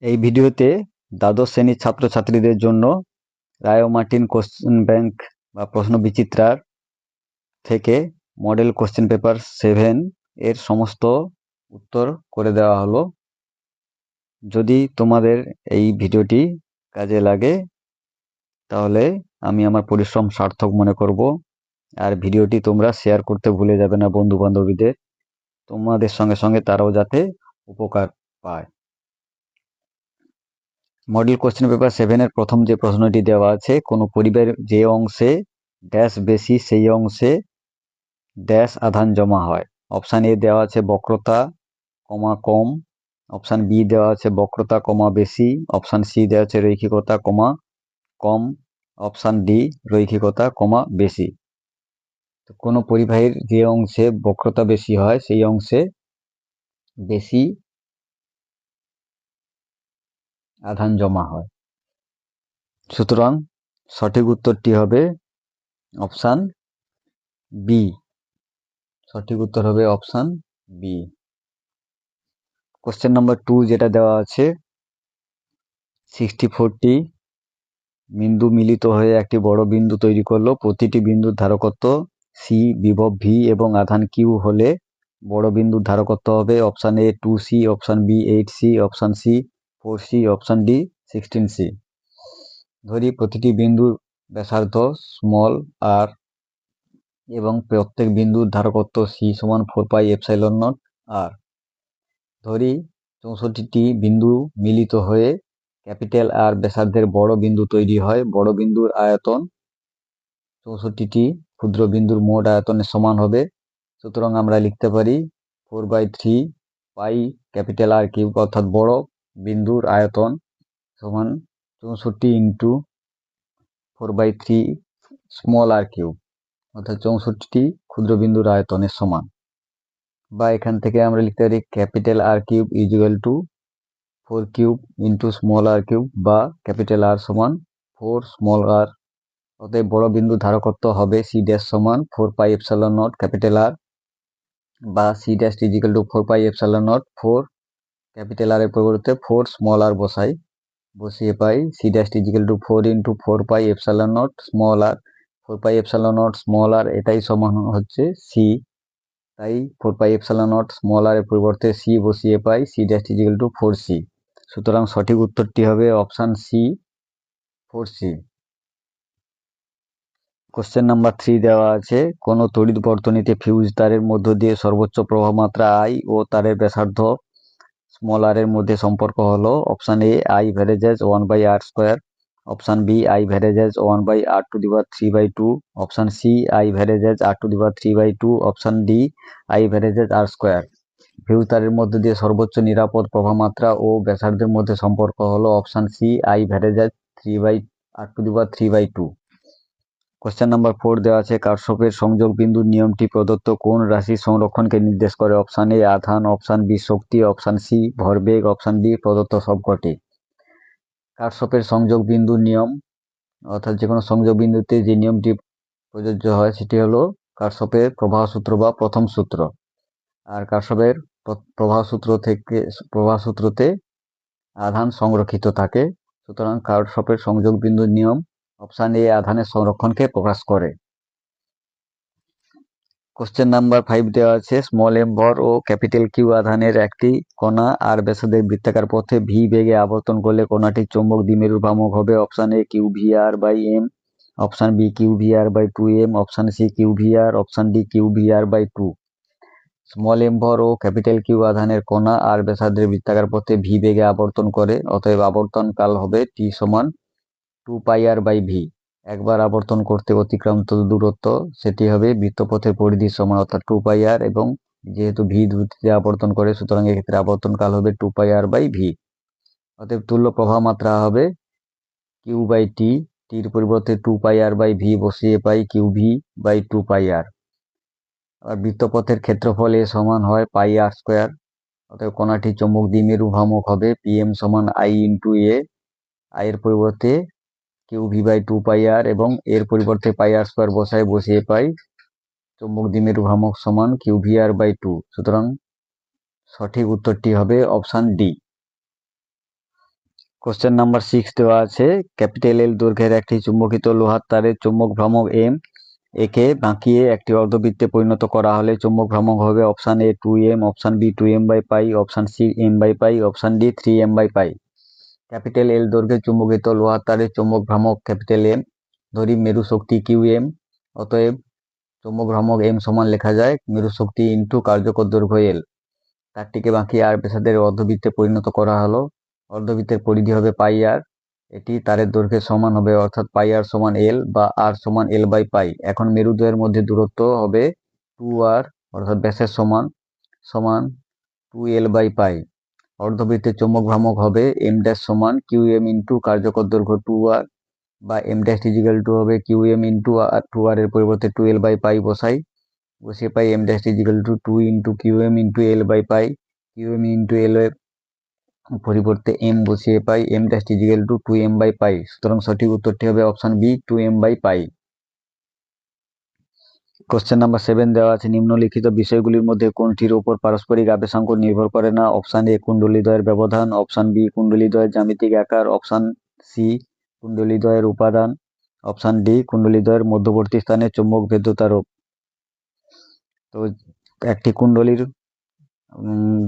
এই ভিডিওতে দ্বাদশ শ্রেণীর ছাত্রছাত্রীদের জন্য রায় ও মার্টিন কোশ্চেন ব্যাংক বা প্রশ্ন বিচিত্রার থেকে মডেল কোশ্চেন পেপার 7 এর সমস্ত উত্তর করে দেওয়া হলো। যদি তোমাদের এই ভিডিওটি কাজে লাগে তাহলে আমি আমার পরিশ্রম সার্থক মনে করব। আর ভিডিওটি তোমরা শেয়ার করতে ভুলে যাবে না বন্ধু বান্ধবীদের, তোমাদের সঙ্গে সঙ্গে তারাও যাতে উপকার পায়। মডেল কোশ্চেন পেপার 7 এর প্রথম যে প্রশ্নটি দেওয়া আছে, কোনো পরিবারের যে অংশে ড্যাশ বেশি সেই অংশে ড্যাশ আধান জমা হয়। অপশান এ দেওয়া আছে বক্রতা কমা কম, অপশান বি দেওয়া আছে বক্রতা কমা বেশি, অপশান সি দেওয়া আছে রৈখিকতা কমা কম, অপশান ডি রৈখিকতা কমা বেশি। তো কোনো পরিবাহীর যে অংশে বক্রতা বেশি হয় সেই অংশে বেশি আধান জমা হয়। সুতরাং সঠিক উত্তরটি হবে অপশান বি। সঠিক উত্তর হবে অপশান বি। কোশ্চেন নাম্বার 2 যেটা দেওয়া আছে, 64টি বিন্দু মিলিত হয়ে একটি বড় বিন্দু তৈরি করলো। প্রতিটি বিন্দুর ধারকত্ব সি, বিভব ভি এবং আধান কিউ হলে বড় বিন্দুর ধারকত্ব হবে option A 2c, option B 8c, option C 4c, option D 16c। ধরি প্রতিটি বিন্দুর ব্যাসার্ধ স্মল আর এবং প্রত্যেক বিন্দুর ধারকত্ব সি সমান 4πε0 আর। ধরি 64টি বিন্দু মিলিত হয়ে ক্যাপিটাল আর ব্যাসার্ধের বড় বিন্দু তৈরি হয়। বড় বিন্দুর আয়তন 64টি ক্ষুদ্র বিন্দুর মোট আয়তনের সমান হবে। সুতরাং আমরা লিখতে পারি 4/3 পাই ক্যাপিটাল আর কিউব, অর্থাৎ বড় বিন্দুর আয়তন সমান 64 ইন্টু 4/3 স্মল আর কিউব, অর্থাৎ 64টি ক্ষুদ্র বিন্দুর আয়তনের সমান। বা এখান থেকে আমরা লিখতে পারি capital R cube is equal to 4 cube into small R cube, বা ক্যাপিটাল আর সমান 4 স্মল আর। অতএব বড় বিন্দু ধারকত্ব হবে সি ড্যাশ সমান 4πε0 ক্যাপিটাল আর, বা C dash is equal to 4πε0 4 capital R এর পরিবর্তে 4 স্মল আর বসিয়ে পাই C dash is equal to 4 into 4πε0 small R. 4πε0 small R এটাই সমান হচ্ছে সি, তাই 4πε0 স্মল আর এর পরিবর্তে সি বসিয়ে পাই C dash is equal to 4c। সুতরাং সঠিক উত্তরটি হবে option C 4c। Question number 3 দেওয়া আছে, কোনো তড়িৎ বর্তনীতে ফিউজ তারের মধ্য দিয়ে সর্বোচ্চ প্রবাহ মাত্রা আই ও তারের ব্যাসার্ধ স্মল আর এর মধ্যে সম্পর্ক হলো। Option A I varies 1/r², option B I varies 1/r⁻³ option C I varies r⁻³/2, option D I varies r²। Fuse তারের মধ্য দিয়ে সর্বোচ্চ নিরাপদ প্রবাহ মাত্রা ও ব্যাসার্ধের মধ্যে সম্পর্ক হলো option C I varies r⁻³ question number 4 দেওয়া আছে, কারশফের সংযোগ বিন্দুর নিয়মটি প্রদত্ত কোন রাশির সংরক্ষণকে নির্দেশ করে। অপশান এ আধান, অপশান বি শক্তি, অপশান সি ভরবেগ, অপশান ডি প্রদত্ত সবকটি। কারশফের সংযোগ বিন্দুর নিয়ম, অর্থাৎ যে কোনো সংযোগ বিন্দুতে যে নিয়মটি প্রযোজ্য হয় সেটি হলো কারশফের প্রবাহ সূত্র বা প্রথম সূত্র। আর কারশফের প্রবাহ সূত্রতে আধান সংরক্ষিত থাকে। সুতরাং কারশফের সংযোগ বিন্দুর নিয়ম অপশান এ আধানের সংরক্ষণকে প্রকাশ করে। কোশ্চেন নাম্বার 5 দেওয়া আছে, স্মল এম ভর ও ক্যাপিটাল কিউ আধানের একটি কণা আর ব্যাসার্ধের বৃত্তাকার পথে ভি বেগে আবর্তন করলে কণাটির চৌম্বক দ্বিমেরুর ভ্রামক হবে। Option A Q V R by M, option B Q V R by 2m, option C Q V R, option D Q V R by 2। Small M ভর ও ক্যাপিটাল কিউ আধানের কণা আর ব্যাসার্ধের বৃত্তাকার পথে ভি বেগে আবর্তন করে, অতএব আবর্তন কাল হবে টি সমান 2πr/ভি। একবার আবর্তন করতে অতিক্রান্ত দূরত্ব সেটি হবে বৃত্তপথের পরিধির সমান, অর্থাৎ 2πr, এবং যেহেতু ভি দ্রুতিতে আবর্তন করে সুতরাং এক্ষেত্রে আবর্তন কাল হবে 2πr/ভি। অতএব তুল্য প্রবাহ মাত্রা হবে কিউ/টি, টির পরিবর্তে 2πr/ভি বসিয়ে পাই কিউ/ভি/2πr। আর বৃত্তপথের ক্ষেত্রফল এ সমান হয় πr²। অতএব কণাটির চৌম্বক দ্বিমেরু ভ্রামক হবে পিএম সমান আই ইন্টু এ, আই এর পরিবর্তে কিউ/ভি/2πr এবং এর পরিবর্তে πr² বসিয়ে পাই চৌম্বক দ্বিমেরু ভ্রামক সমান কিউ/ভি/2। সুতরাং সঠিক উত্তরটি হবে অপশান ডি। কোশ্চেন নাম্বার 6 দেওয়া আছে, ক্যাপিটাল এল দৈর্ঘ্যের একটি চুম্বকিত লোহার তারের চৌম্বক ভ্রামক এম একে বাঁকিয়ে একটি অর্ধবৃত্তে পরিণত করা হলে চৌম্বক ভ্রামক হবে option A 2m, option B 2m/পাই, অপশান সি m/পাই, অপশান ডি 3m/পাই। ক্যাপিটাল এল দৈর্ঘ্যের চুম্বকিত লোহার তারের চৌম্বক ভ্রামক ক্যাপিটাল এম, ধরি মেরু শক্তি qm, অতএব চৌম্বক ভ্রামক এম সমান লেখা যায় মেরু শক্তি ইন্টু কার্যকর দৈর্ঘ্য এল। তারটিকে বাঁকিয়ে আর ব্যাসার্ধের অর্ধবৃত্তে পরিণত করা হলো। অর্ধবৃত্তের পরিধি হবে পাই আর, এটি তারের দৈর্ঘ্যের সমান হবে, অর্থাৎ পাই আর সমান এল বা আর সমান l/পাই। এখন মেরুদ্বয়ের মধ্যে দূরত্ব হবে 2r, অর্থাৎ ব্যাসের সমান সমান 2l/পাই। অর্ধবৃত্তের চৌম্বক ভ্রামক হবে m ড্যাশ সমান qm ইন্টু কার্যকর দৈর্ঘ্য 2r, বা m ড্যাশ ইজিক্যাল টু হবে qm ইন্টু 2r এর পরিবর্তে 2l/পাই বসিয়ে পাই m dash is equal to 2 into qm into l/পাই। qm ইন্টু l এর পরিবর্তে m বসিয়ে পাই m ড্যাশ ইজিক্যাল টু 2m/পাই। সুতরাং সঠিক উত্তরটি হবে অপশন বি 2m/পাই। কোশ্চেন নাম্বার 7 দেওয়া আছে, নিম্নলিখিত বিষয়গুলির মধ্যে কোনটির উপর পারস্পরিক আবেশাঙ্ক নির্ভর করে না? অপশান এ কুণ্ডলীদ্বয়ের ব্যবধান, অপশান বি কুণ্ডলীদ্বয়ের জ্যামিতিক আকার, অপশান সি কুণ্ডলীদ্বয়ের উপাদান, অপশান ডি কুণ্ডলীদ্বয়ের মধ্যবর্তী স্থানে চৌম্বক ভেদ্যতা রূপ। তো একটি কুণ্ডলীর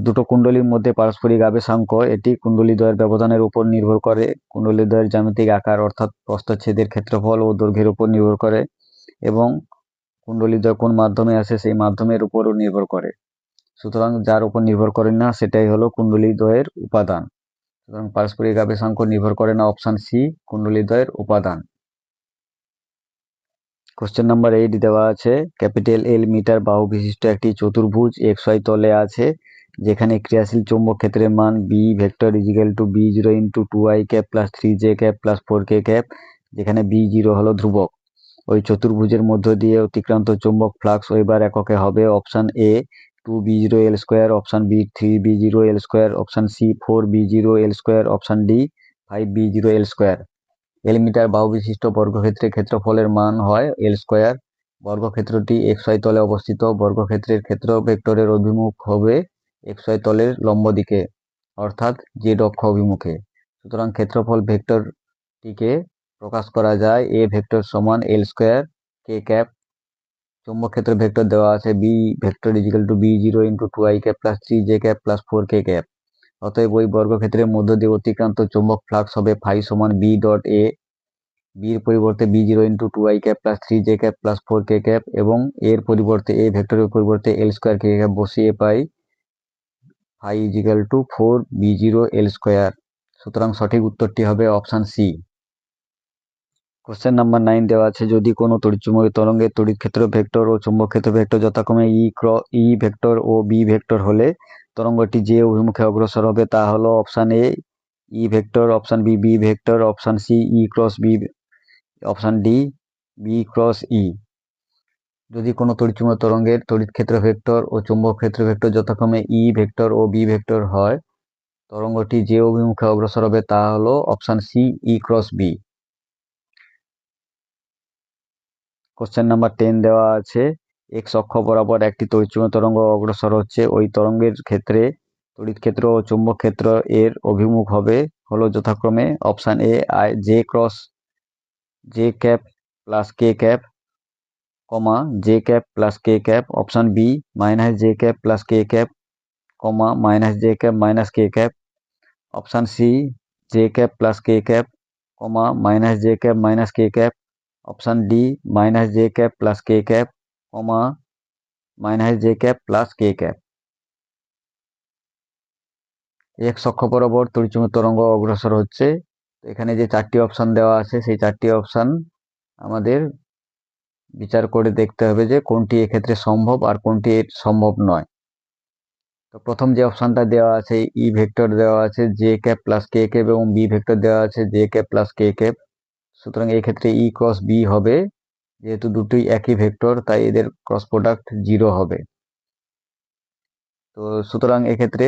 দুটো কুণ্ডলীর মধ্যে পারস্পরিক আবেশাঙ্ক এটি কুণ্ডলীদ্বয়ের ব্যবধানের উপর নির্ভর করে, কুণ্ডলীদ্বয়ের জ্যামিতিক আকার অর্থাৎ প্রস্থচ্ছেদের ক্ষেত্রফল ও দৈর্ঘ্যের উপর নির্ভর করে, এবং কুণ্ডলীদ্বয় কোন মাধ্যমে আসে সেই মাধ্যমের উপরও নির্ভর করে। সুতরাং যার উপর নির্ভর করে না সেটাই হলো কুণ্ডলীদ্বয়ের উপাদান। সুতরাং পারস্পরিক আবেশাঙ্ক নির্ভর করে না, অপশান সি কুণ্ডলীদ্বয়ের উপাদান। কোশ্চেন নাম্বার 8 দেওয়া আছে, ক্যাপিটাল এল মিটার বাহু বিশিষ্ট একটি চতুর্ভুজ xy তলে আছে, যেখানে ক্রিয়াশীল চৌম্বক ক্ষেত্রের মান B vector is equal to b0 into 2i cap plus 3j cap plus 4k cap, যেখানে b0 হলো ধ্রুবক। ওই চতুর্ভুজের মধ্য দিয়ে অতিক্রান্ত চৌম্বক ফ্লাক্স ওয়েবার এককে হবে option A 2b0l square, option B 3b0l square, option C 4b0l square, option D 5b0l square. L meter বাহু বিশিষ্ট বর্গক্ষেত্রের ক্ষেত্রফলের মান হয় এল স্কোয়ার। বর্গক্ষেত্রটি xy তলে অবস্থিত। বর্গক্ষেত্রের ক্ষেত্র ভেক্টরের অভিমুখ হবে xy তলের লম্ব দিকে, অর্থাৎ জেড অক্ষ অভিমুখে। সুতরাং ক্ষেত্রফল ভেক্টরটিকে প্রকাশ করা যায় এ ভেক্টর সমান এল স্কোয়ার কে ক্যাপ। চৌম্বক ক্ষেত্র ভেক্টর দেওয়া আছে B vector is equal to b0 into 2i cap plus 3j cap plus 4k cap. অতএব ওই বর্গক্ষেত্রের মধ্য দিয়ে অতিক্রান্ত চৌম্বক ফ্লাক্স হবে ফাই সমান বি ডট এ, বির পরিবর্তে b0 into 2i cap plus 3j cap plus 4k cap, এবং এর পরিবর্তে এ ভেক্টরের পরিবর্তে এল স্কোয়ার কে ক্যাপ বসিয়ে পাই phi is equal to 4b0l square. সুতরাং সঠিক উত্তরটি হবে অপশান সি। কোশ্চেন নাম্বার 9 দেওয়া আছে, যদি কোনো তড়িৎচুম্বকীয় তরঙ্গের তড়িৎ ক্ষেত্র ভেক্টর ও চৌম্বক ক্ষেত্র ভেক্টর যথাক্রমে ই ভেক্টর ও বি ভেক্টর হলে তরঙ্গটি যে অভিমুখে অগ্রসর হবে তা হলো option A E vector, option B B vector, option C E cross B, option D B cross E. যদি কোনো তড়িৎচুম্বকীয় তরঙ্গের তড়িৎ ক্ষেত্র ভেক্টর ও চৌম্বক ক্ষেত্র ভেক্টর যথাক্রমে ই ভেক্টর ও বি ভেক্টর হয়, তরঙ্গটি যে অভিমুখে অগ্রসর হবে তা হলো option C E cross B. Question number 10 দেওয়া আছে, এক্স অক্ষ বরাবর একটি তড়িৎচুম্বকীয় তরঙ্গ অগ্রসর হচ্ছে, ওই তরঙ্গের ক্ষেত্রে তড়িৎ ক্ষেত্র ও চৌম্বক ক্ষেত্র এর অভিমুখ হলো যথাক্রমে option A J cross J cap plus K cap, comma J cap plus K cap, option B minus J cap plus K cap, comma minus J cap minus K cap, option C J cap plus K cap, comma minus J cap minus K cap, option D minus J cap plus K cap, comma minus J cap plus K cap. X অক্ষ বরাবর তড়িৎচুম্বকীয় তরঙ্গ অগ্রসর হচ্ছে, এখানে যে চারটি option দেওয়া আছে সেই চারটি অপশান আমাদের বিচার করে দেখতে হবে যে কোনটি এক্ষেত্রে সম্ভব আর কোনটি সম্ভব নয়। তো প্রথম যে অপশানটা দেওয়া আছে ই ভেক্টর দেওয়া আছে J cap plus K cap এবং বি ভেক্টর দেওয়া আছে J cap plus K cap. সুতরাং এই ক্ষেত্রে ই ক্রস বি হবে, যেহেতু দুটোই একই ভেক্টর তাই এদের ক্রস প্রোডাক্ট 0 হবে। তো সুতরাং এক্ষেত্রে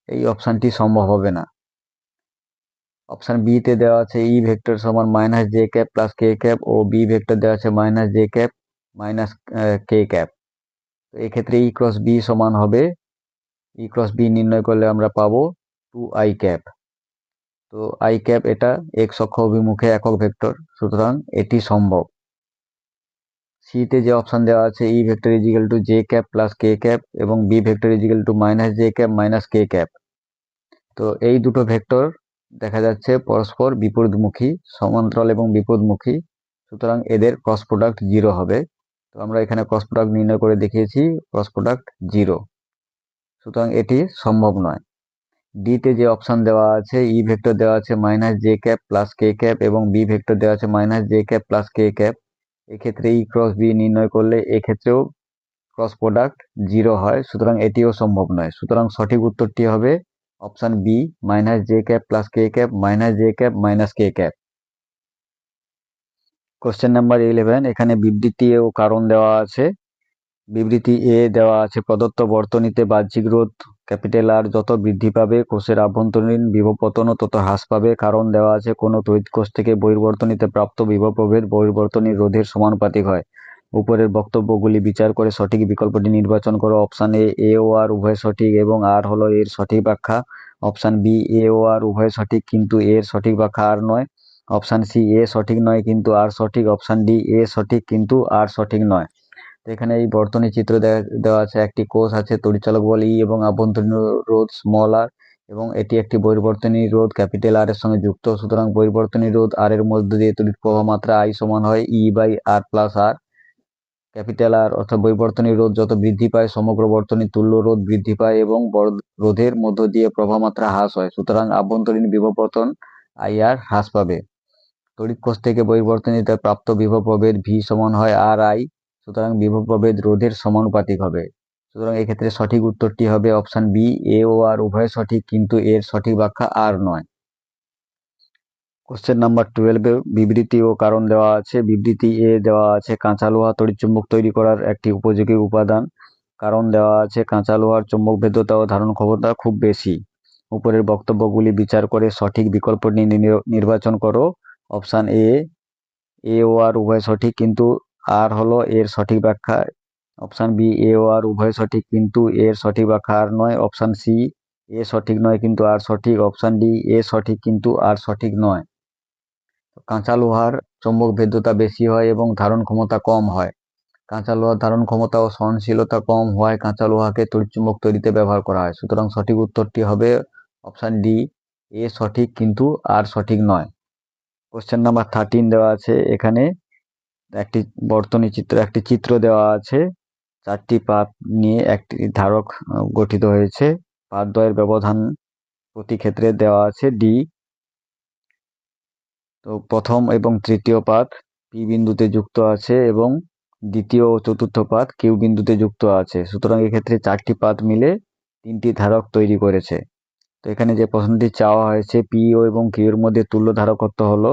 এই অপশানটি সম্ভব হবে না। অপশান বি তে দেওয়া আছে ই ভেক্টর সমান minus J cap plus K cap ও বি ভেক্টর দেওয়া আছে minus J cap minus K cap. তো এক্ষেত্রে ই ক্রস বি সমান হবে, ই ক্রস বি নির্ণয় করলে আমরা পাবো 2i ক্যাপ। তো আই ক্যাপ এটা এক্স অক্ষ অভিমুখে একক ভেক্টর, সুতরাং এটি সম্ভব। সি তে যে অপশন দেওয়া আছে E vector is equal to J cap plus K cap এবং B vector is equal to minus J cap minus K cap. তো এই দুটো ভেক্টর দেখা যাচ্ছে পরস্পর বিপরীতমুখী, সমান্তরাল এবং বিপরীতমুখী, সুতরাং এদের ক্রস প্রোডাক্ট 0 হবে। তো আমরা এখানে ক্রস প্রোডাক্ট নির্ণয় করে দেখিয়েছি, ক্রস প্রোডাক্ট 0, সুতরাং এটি সম্ভব নয়। ডি তে যে অপশন দেওয়া আছে ই ভেক্টর দেওয়া আছে minus J cap plus K cap এবং বি ভেক্টর দেওয়া আছে minus J cap plus K cap, এক্ষেত্রে ই ক্রস বি নির্ণয় করলে এক্ষেত্রেও ক্রস প্রোডাক্ট 0 হয়, সুতরাং এটিও সম্ভব নয়। সুতরাং সঠিক উত্তরটি হবে option B, minus J cap plus K cap minus J cap minus K cap. Question number 11, এখানে বিবৃতি ও কারণ দেওয়া আছে। বিবৃতি এ দেওয়া আছে প্রদত্ত বর্তনীতে বাহ্যিক রোধ ক্যাপিটাল আর যত বৃদ্ধি পাবে কোষের আভ্যন্তরীণ বিভব পতনও তত হ্রাস পাবে। কারণ দেওয়া আছে কোনো তড়িৎ কোষ থেকে বহির্বর্তনীতে প্রাপ্ত বিভব প্রভেদ বহির্বর্তনীর রোধের সমানুপাতিক হয়। উপরের বক্তব্যগুলি বিচার করে সঠিক বিকল্পটি নির্বাচন করো। অপশন এ ও আর উভয় সঠিক এবং আর হলো এর সঠিক ব্যাখ্যা। অপশন বি এ ও আর উভয় সঠিক কিন্তু এর সঠিক ব্যাখ্যা আর নয়। অপশন সি এ সঠিক নয় কিন্তু আর সঠিক। অপশন ডি এ সঠিক কিন্তু আর সঠিক নয়। এখানে এই বর্তনী চিত্র দেওয়া আছে, একটি কোষ আছে, তড়িৎচালক বল ই এবং আভ্যন্তরীণ রোধ স্মল আর, এবং এটি একটি বহির্বর্তনী রোধ ক্যাপিটাল আর এর সঙ্গে যুক্ত। সুতরাং বহির্বর্তনী রোধ আর এর মধ্যে দিয়ে তড়িৎ প্রবাহ মাত্রা আই সমান হয় E by R plus R. Capital R অর্থাৎ বহির্বর্তনী রোধ যত বৃদ্ধি পায় সমগ্র বর্তনীর তুল্য রোধ বৃদ্ধি পায় এবং রোধের মধ্য দিয়ে প্রবাহ মাত্রা হ্রাস হয়, সুতরাং আভ্যন্তরীণ বিভব পতন আই আর হ্রাস পাবে। তড়িৎ কোষ থেকে বহির্বর্তনীতে প্রাপ্ত বিভব প্রভেদ ভি সমান হয় আর আই, সুতরাং বিভব প্রভেদ রোধের সমানুপাতিক হবে। সুতরাং এক্ষেত্রে সঠিক উত্তরটি হবে অপশন বি এ ও আর উভয় সঠিক কিন্তু এর সঠিক ব্যাখ্যা আর নয়। কোশ্চেন নাম্বার 12, বিবৃতি ও কারণ দেওয়া আছে। বিবৃতি এ দেওয়া আছে কাঁচা লোহা তড়িৎচুম্বক তৈরি করার একটি উপযোগী উপাদান। কারণ দেওয়া আছে কাঁচা লোহার চৌম্বক ভেদ্যতা ও ধারণ ক্ষমতা খুব বেশি। উপরের বক্তব্যগুলি বিচার করে সঠিক বিকল্পটি নির্বাচন করো। অপশন এ ও আর উভয় সঠিক কিন্তু আর হলো এর সঠিক ব্যাখ্যা। অপশন বি এ ও আর উভয় সঠিক কিন্তু এর সঠিক ব্যাখ্যা আর নয়। অপশন সি এ সঠিক নয় কিন্তু আর সঠিক। অপশন ডি এ সঠিক কিন্তু আর সঠিক নয়। কাঁচা লোহার চৌম্বক ভেদ্যতা বেশি হয় এবং ধারণ ক্ষমতা কম হয়। কাঁচা লোহার ধারণ ক্ষমতা ও সহনশীলতা কম হওয়ায় কাঁচা লোহাকে তড়িৎচুম্বক তৈরিতে ব্যবহার করা হয়। সুতরাং সঠিক উত্তরটি হবে অপশন ডি এ সঠিক কিন্তু আর সঠিক নয়। কোশ্চেন নাম্বার 13 দেওয়া আছে, এখানে একটি একটি চিত্র দেওয়া আছে, 4টি পাত নিয়ে একটি ধারক গঠিত হয়েছে। পাতদ্বয়ের ব্যবধান প্রতি ক্ষেত্রে দেওয়া আছে ডি। তো প্রথম এবং তৃতীয় পাত পি বিন্দুতে যুক্ত আছে এবং দ্বিতীয় ও চতুর্থ পাত কিউ বিন্দুতে যুক্ত আছে। সুতরাং এক্ষেত্রে 4টি পাত মিলে 3টি ধারক তৈরি করেছে। তো এখানে যে প্রশ্নটি চাওয়া হয়েছে পি ও এবং কিউ এর মধ্যে তুল্য ধারকত্ব হলো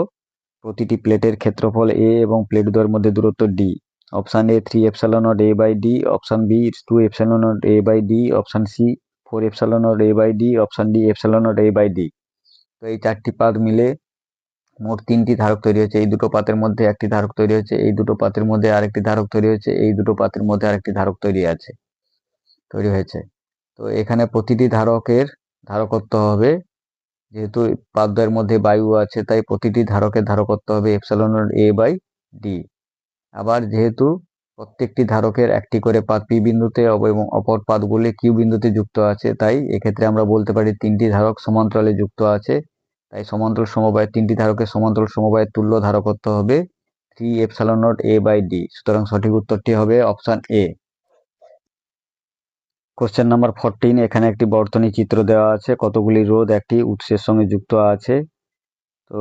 প্রতিটি প্লেটের ক্ষেত্রফল এ এবং প্লেট দ্বয়ের মধ্যে দূরত্ব D. Option A 3 epsilon naught A by D, option B 2 epsilon naught A by D, option C 4 epsilon naught A by D, option D epsilon naught A by D. তো এই 4টি পাত মিলে মোট 3টি ধারক তৈরি হয়েছে। এই দুটো পাতের মধ্যে একটি ধারক তৈরি হয়েছে, এই দুটো পাতের মধ্যে আরেকটি ধারক তৈরি হয়েছে, এই দুটো পাতের মধ্যে আরেকটি ধারক তৈরি হয়েছে। তো এখানে প্রতিটি ধারকের ধারকত্ব হবে, যেহেতু পাতদ্বয়ের মধ্যে বায়ু আছে তাই প্রতিটি ধারকের ধারকত্ব হবে epsilon naught A by D. আবার যেহেতু প্রত্যেকটি ধারকের একটি করে পাত পি বিন্দুতে এবং অপর পাতগুলি কিউ বিন্দুতে যুক্ত আছে, তাই এক্ষেত্রে আমরা বলতে পারি 3টি ধারক সমান্তরালে যুক্ত আছে। তাই সমান্তরাল সমবায় 3টি ধারকের সমান্তরাল সমবায়ের তুল্য ধারকত্ব হবে 3 epsilon naught A by D. সুতরাং সঠিক উত্তরটি হবে অপশন এ। কোশ্চেন নাম্বার 14, এখানে একটি বর্তনী চিত্র দেওয়া আছে, কতগুলি রোধ একটি উৎসের সঙ্গে যুক্ত আছে। তো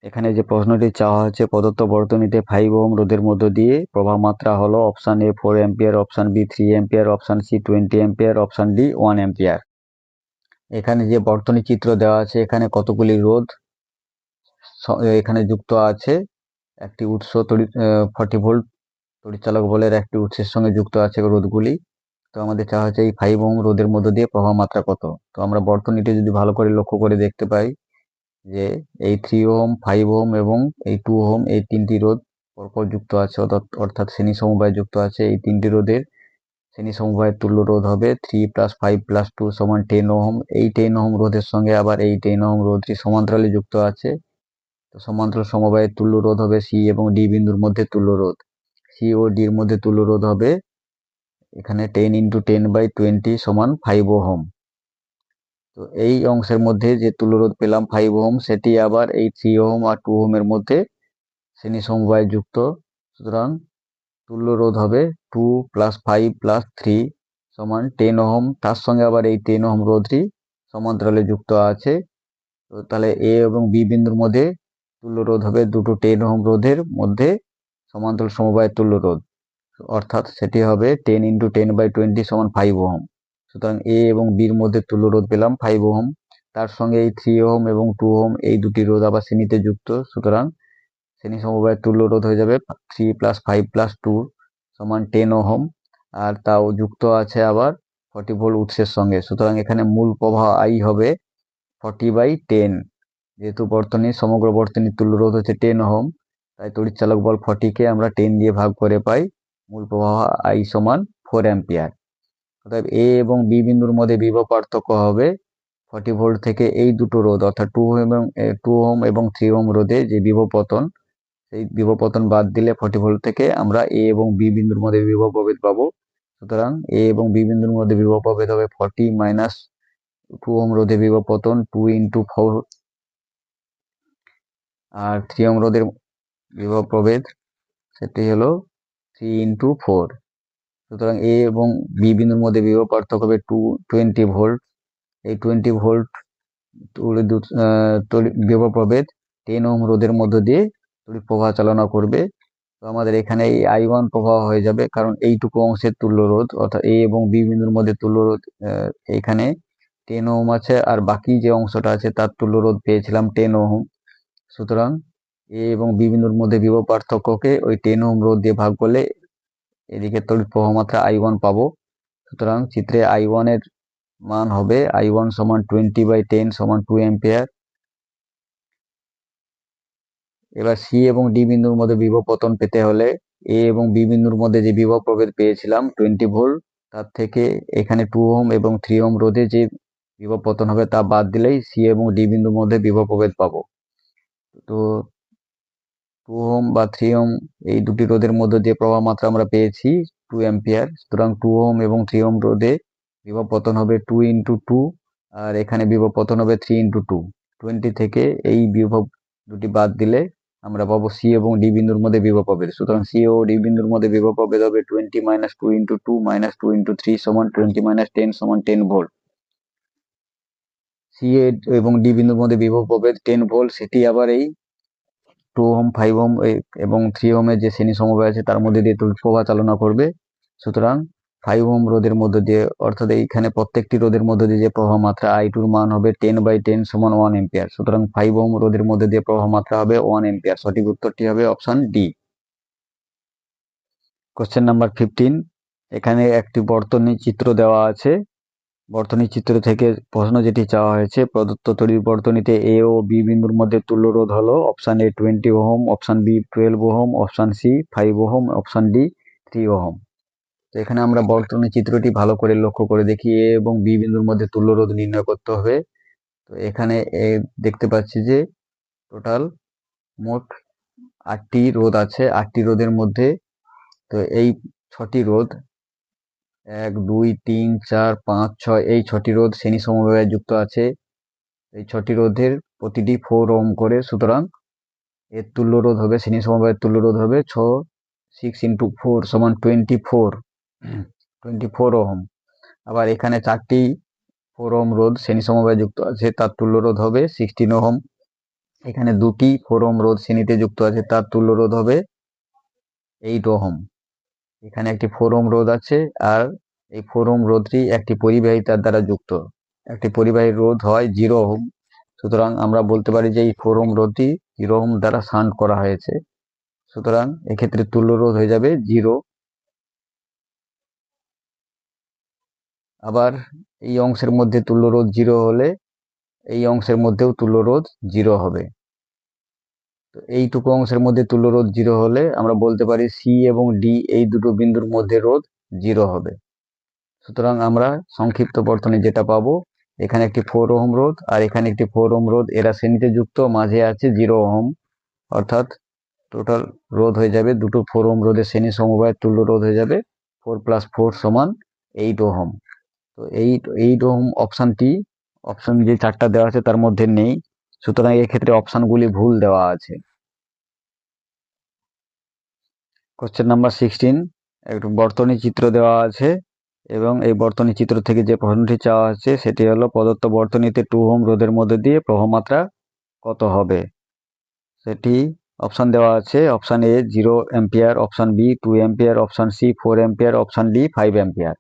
এখানে যে প্রশ্নটি চাওয়া হচ্ছে প্রদত্ত বর্তনীতে 5 ওহম রোধের মধ্য দিয়ে প্রবাহ মাত্রা হলো option A 4 ampere, option B 3 ampere, option C 20 ampere, option D 1 ampere. এখানে যে বর্তনী চিত্র দেওয়া আছে এখানে কতগুলি রোধ এখানে যুক্ত আছে। একটি উৎস 40 ভোল্ট তড়িৎচালক বলের একটি উৎসের সঙ্গে যুক্ত আছে রোধগুলি। তো আমাদের চাওয়া হচ্ছে এই 5 ওহম রোধের মধ্য দিয়ে প্রবাহ মাত্রা কত। তো আমরা বর্তনীটি যদি ভালো করে লক্ষ্য করে দেখতে পাই যে এই 3 ওহম 5 ওহম এবং এই 2 ওহম এই 3টি রোধ পরপর যুক্ত আছে, অর্থাৎ শ্রেণী সমবায় যুক্ত আছে। এই 3টি রোধের শ্রেণী সমবায়ের তুল্য রোধ হবে 3 + 5 + 2 = 10 ওহম। এই 10 ওহম রোধের সঙ্গে আবার এই 10 ওহম রোধটি সমান্তরালে যুক্ত আছে। তো সমান্তরাল সমবায়ের তুল্য রোধ হবে সি এবং ডি বিন্দুর মধ্যে তুল্য রোধ। সি ও ডির মধ্যে তুল্য রোধ হবে এখানে 10 × 10/20 = 5 ওহম। তো এই অংশের মধ্যে যে তুল্য রোধ পেলাম 5 ওহম, সেটি আবার এই 3 ওহম আর 2 ওহমের মধ্যে শ্রেণী সমবায়ে যুক্ত। সুতরাং তুল্য রোধ হবে 2 + 5 + 3 = 10 ওহম। তার সঙ্গে আবার এই 10 ওহম রোধটি সমান্তরালে যুক্ত আছে। তো তাহলে এ এবং বি বিন্দুর মধ্যে তুল্য রোধ হবে দুটো 10 ওহম রোধের মধ্যে সমান্তরাল সমবায়ের তুল্য রোধ, অর্থাৎ সেটি হবে 10 × 10/20 = 5 ওহম। সুতরাং এ এবং বির মধ্যে তুল্য রোধ পেলাম 5 ওহম। তার সঙ্গে এই 3 ওহম এবং 2 ওহম এই দুটি রোধ আবার শ্রেণীতে যুক্ত। সুতরাং শ্রেণী সমবায়ের তুল্য রোধ হয়ে যাবে 3 + 5 + 2 = 10 ওহম। আর তাও যুক্ত আছে আবার 40 ভোল্ট উৎসের সঙ্গে। সুতরাং এখানে মূল প্রবাহ আই হবে 40/10। যেহেতু সমগ্র বর্তনীর তুল্য রোধ হচ্ছে 10 ওহম, তাই তড়িৎচালক বল 40 কে আমরা 10 দিয়ে ভাগ করে পাই মূল প্রবাহ আই = 4 অ্যাম্পিয়ার। অতএব এ এবং বি বিন্দুর মধ্যে বিভব পার্থক্য হবে 40 ভোল্ট থেকে এই দুটো রোধ অর্থাৎ 2 ওহম এবং 3 ওহম রোধে যে বিভব পতন, সেই বিভব পতন বাদ দিলে 40 ভোল্ট থেকে আমরা এ এবং বি বিন্দুর মধ্যে বিভব প্রভেদ পাবো। সুতরাং এ এবং বি বিন্দুর মধ্যে বিভব প্রভেদ হবে 40 - 2 ওহম রোধে বিভব পতন 2 × 4, আর 3 ওহম রোধের বিভব প্রভেদ সেটি হলো 3 × 4। সুতরাং এ এবং বি বিন্দুর মধ্যে বিভব পার্থক্য হবে 20 ভোল্ট। এই 20 ভোল্ট বিভব প্রভেদ 10 ওহম রোধের মধ্য দিয়ে তড়িৎ প্রবাহ চালনা করবে। তো আমাদের এখানে এই I1 প্রবাহ হয়ে যাবে, কারণ এইটুকু অংশের তুল্য রোধ অর্থাৎ এ এবং বি বিন্দুর মধ্যে তুল্য রোধ এখানে 10 ওহম আছে, আর বাকি যে অংশটা আছে তার তুল্য রোধ পেয়েছিলাম 10 ওহম। সুতরাং এ এবং বি বিন্দুর মধ্যে বিভব পার্থক্যকে ওই 10 ওহম রোধ দিয়ে ভাগ করলে এদিকে তড়িৎ প্রবাহ মাত্রা I1 পাবো। সুতরাং চিত্রে I1 এর মান হবে I1 = 20/10 = 2 অ্যাম্পিয়ার। এবার সি এবং ডি বিন্দুর মধ্যে বিভব পতন পেতে হলে এ এবং বি বিন্দুর মধ্যে যে বিভব প্রভেদ পেয়েছিলাম 20 ভোল্ট, তার থেকে এখানে 2 ওহম এবং 3 ওহম রোধে যে বিভব পতন হবে তা বাদ দিলেই সি এবং ডি বিন্দুর মধ্যে বিভব প্রভেদ পাবো। তো 2 ওহম বা 3 ওহম এই দুটি রোধের মধ্যে দিয়ে প্রবাহ মাত্রা আমরা পেয়েছি 2 অ্যাম্পিয়ার। সুতরাং 2 ওহম এবং 3 ওহম রোধে বিভব পতন হবে 2 × 2, আর এখানে বিভব পতন হবে 3 × 2। 20 থেকে এই বিভব দুটি বাদ দিলে আমরা পাবো সি এবং ডি বিন্দুর মধ্যে বিভব প্রভেদ। সুতরাং সি ও ডি বিন্দুর মধ্যে বিভব প্রভেদ হবে 20 - 2 × 2 - 2 × 3 = 20 - 10 = 10 ভোল্ট। সি এবং ডি বিন্দুর মধ্যে বিভব প্রভেদ 10 ভোল্ট, সেটি আবার এই 2 ওহম 5 ওহম এবং 3 ওহমের যে শ্রেণী সমবায় আছে তার মধ্যে দিয়ে তড়িৎ প্রবাহ চালনা করবে। সুতরাং 5 ওহম রোধের মধ্যে দিয়ে, অর্থাৎ এইখানে প্রত্যেকটি রোধের মধ্যে দিয়ে যে প্রবাহ মাত্রা I2 এর মান হবে 10/10 = 1 অ্যাম্পিয়ার। সুতরাং 5 ওহম রোধের মধ্যে দিয়ে প্রবাহ মাত্রা হবে 1 অ্যাম্পিয়ার। সঠিক উত্তরটি হবে অপশন ডি। কোশ্চেন নাম্বার 15, এখানে একটি বর্তনী চিত্র দেওয়া আছে। বর্তনী চিত্র থেকে প্রশ্ন যেটি চাওয়া হয়েছে, প্রদত্ত তড়িৎ বর্তনীতে এ ও বি বিন্দুর মধ্যে তুল্য রোধ হলো option A 20 ohm, option B 12 ohm, option C 5 ohm, option D 3 ohm. তো এখানে আমরা বর্তনী চিত্রটি ভালো করে লক্ষ্য করে দেখি, এ এবং বি বিন্দুর মধ্যে তুল্য রোধ নির্ণয় করতে হবে। তো এখানে দেখতে পাচ্ছি যে টোটাল মোট 8টি রোধ আছে। 8টি রোধের মধ্যে তো এই 6টি রোধ 1 2 3 4 5 6 এই 6টি রোধ শ্রেণী সমবায়ে যুক্ত আছে। এই 6টি রোধের প্রতিটি 4 ওহম করে। সুতরাং এর তুল্য রোধ হবে, শ্রেণী সমবায়ের তুল্য রোধ হবে 6 × 4 = 24 ওহম। আবার এখানে 4টি 4 ওহম রোধ শ্রেণী সমবায়ে যুক্ত আছে, তার তুল্য রোধ হবে 16 ওহম। এখানে 2টি 4 ওহম রোধ শ্রেণীতে যুক্ত আছে, তার তুল্য রোধ হবে 8 ওহম। এখানে একটি 4 ওহম রোধ আছে, আর এই 4 ওহম রোধটি একটি পরিবাহিতার দ্বারা যুক্ত। একটি পরিবাহী রোধ হয় 0 ওহম। সুতরাং আমরা বলতে পারি যে এই 4 ওহম রোধটি 0 ওহম দ্বারা শান্ট করা হয়েছে। সুতরাং এক্ষেত্রে তুল্য রোধ হয়ে যাবে 0। আবার এই অংশের মধ্যে তুল্য রোধ 0 হলে এই অংশের মধ্যেও তুল্য রোধ 0 হবে। তো এইটুকু অংশের মধ্যে তুল্য রোধ 0 হলে আমরা বলতে পারি সি এবং ডি এই দুটো বিন্দুর মধ্যে রোধ 0 হবে। সুতরাং আমরা সংক্ষিপ্ত বর্তনী যেটা পাবো, এখানে একটি 4 ওহম রোধ আর এখানে একটি 4 ওহম রোধ, এরা শ্রেণীতে যুক্ত, মাঝে আছে 0 ওহম, অর্থাৎ টোটাল রোধ হয়ে যাবে দুটো 4 ওহম রোধের শ্রেণী সমবায়ের তুল্য রোধ হয়ে যাবে 4 + 4 = 8 ওহম। তো 8 ওহম অপশন যে চারটা দেওয়া আছে তার মধ্যে নেই, সুতরাং এক্ষেত্রে অপশনগুলি ভুল দেওয়া আছে। কোশ্চেন নাম্বার 16, একটু বর্তনী চিত্র দেওয়া আছে এবং এই বর্তনী চিত্র থেকে যে প্রশ্নটি চাওয়া হচ্ছে সেটি হলো প্রদত্ত বর্তনীতে 2 ওহম রোধের মধ্যে দিয়ে প্রবাহমাত্রা কত হবে। সেটি অপশন দেওয়া আছে, option A 0 ampere, option B 2 ampere, option C 4 ampere, option D 5 ampere.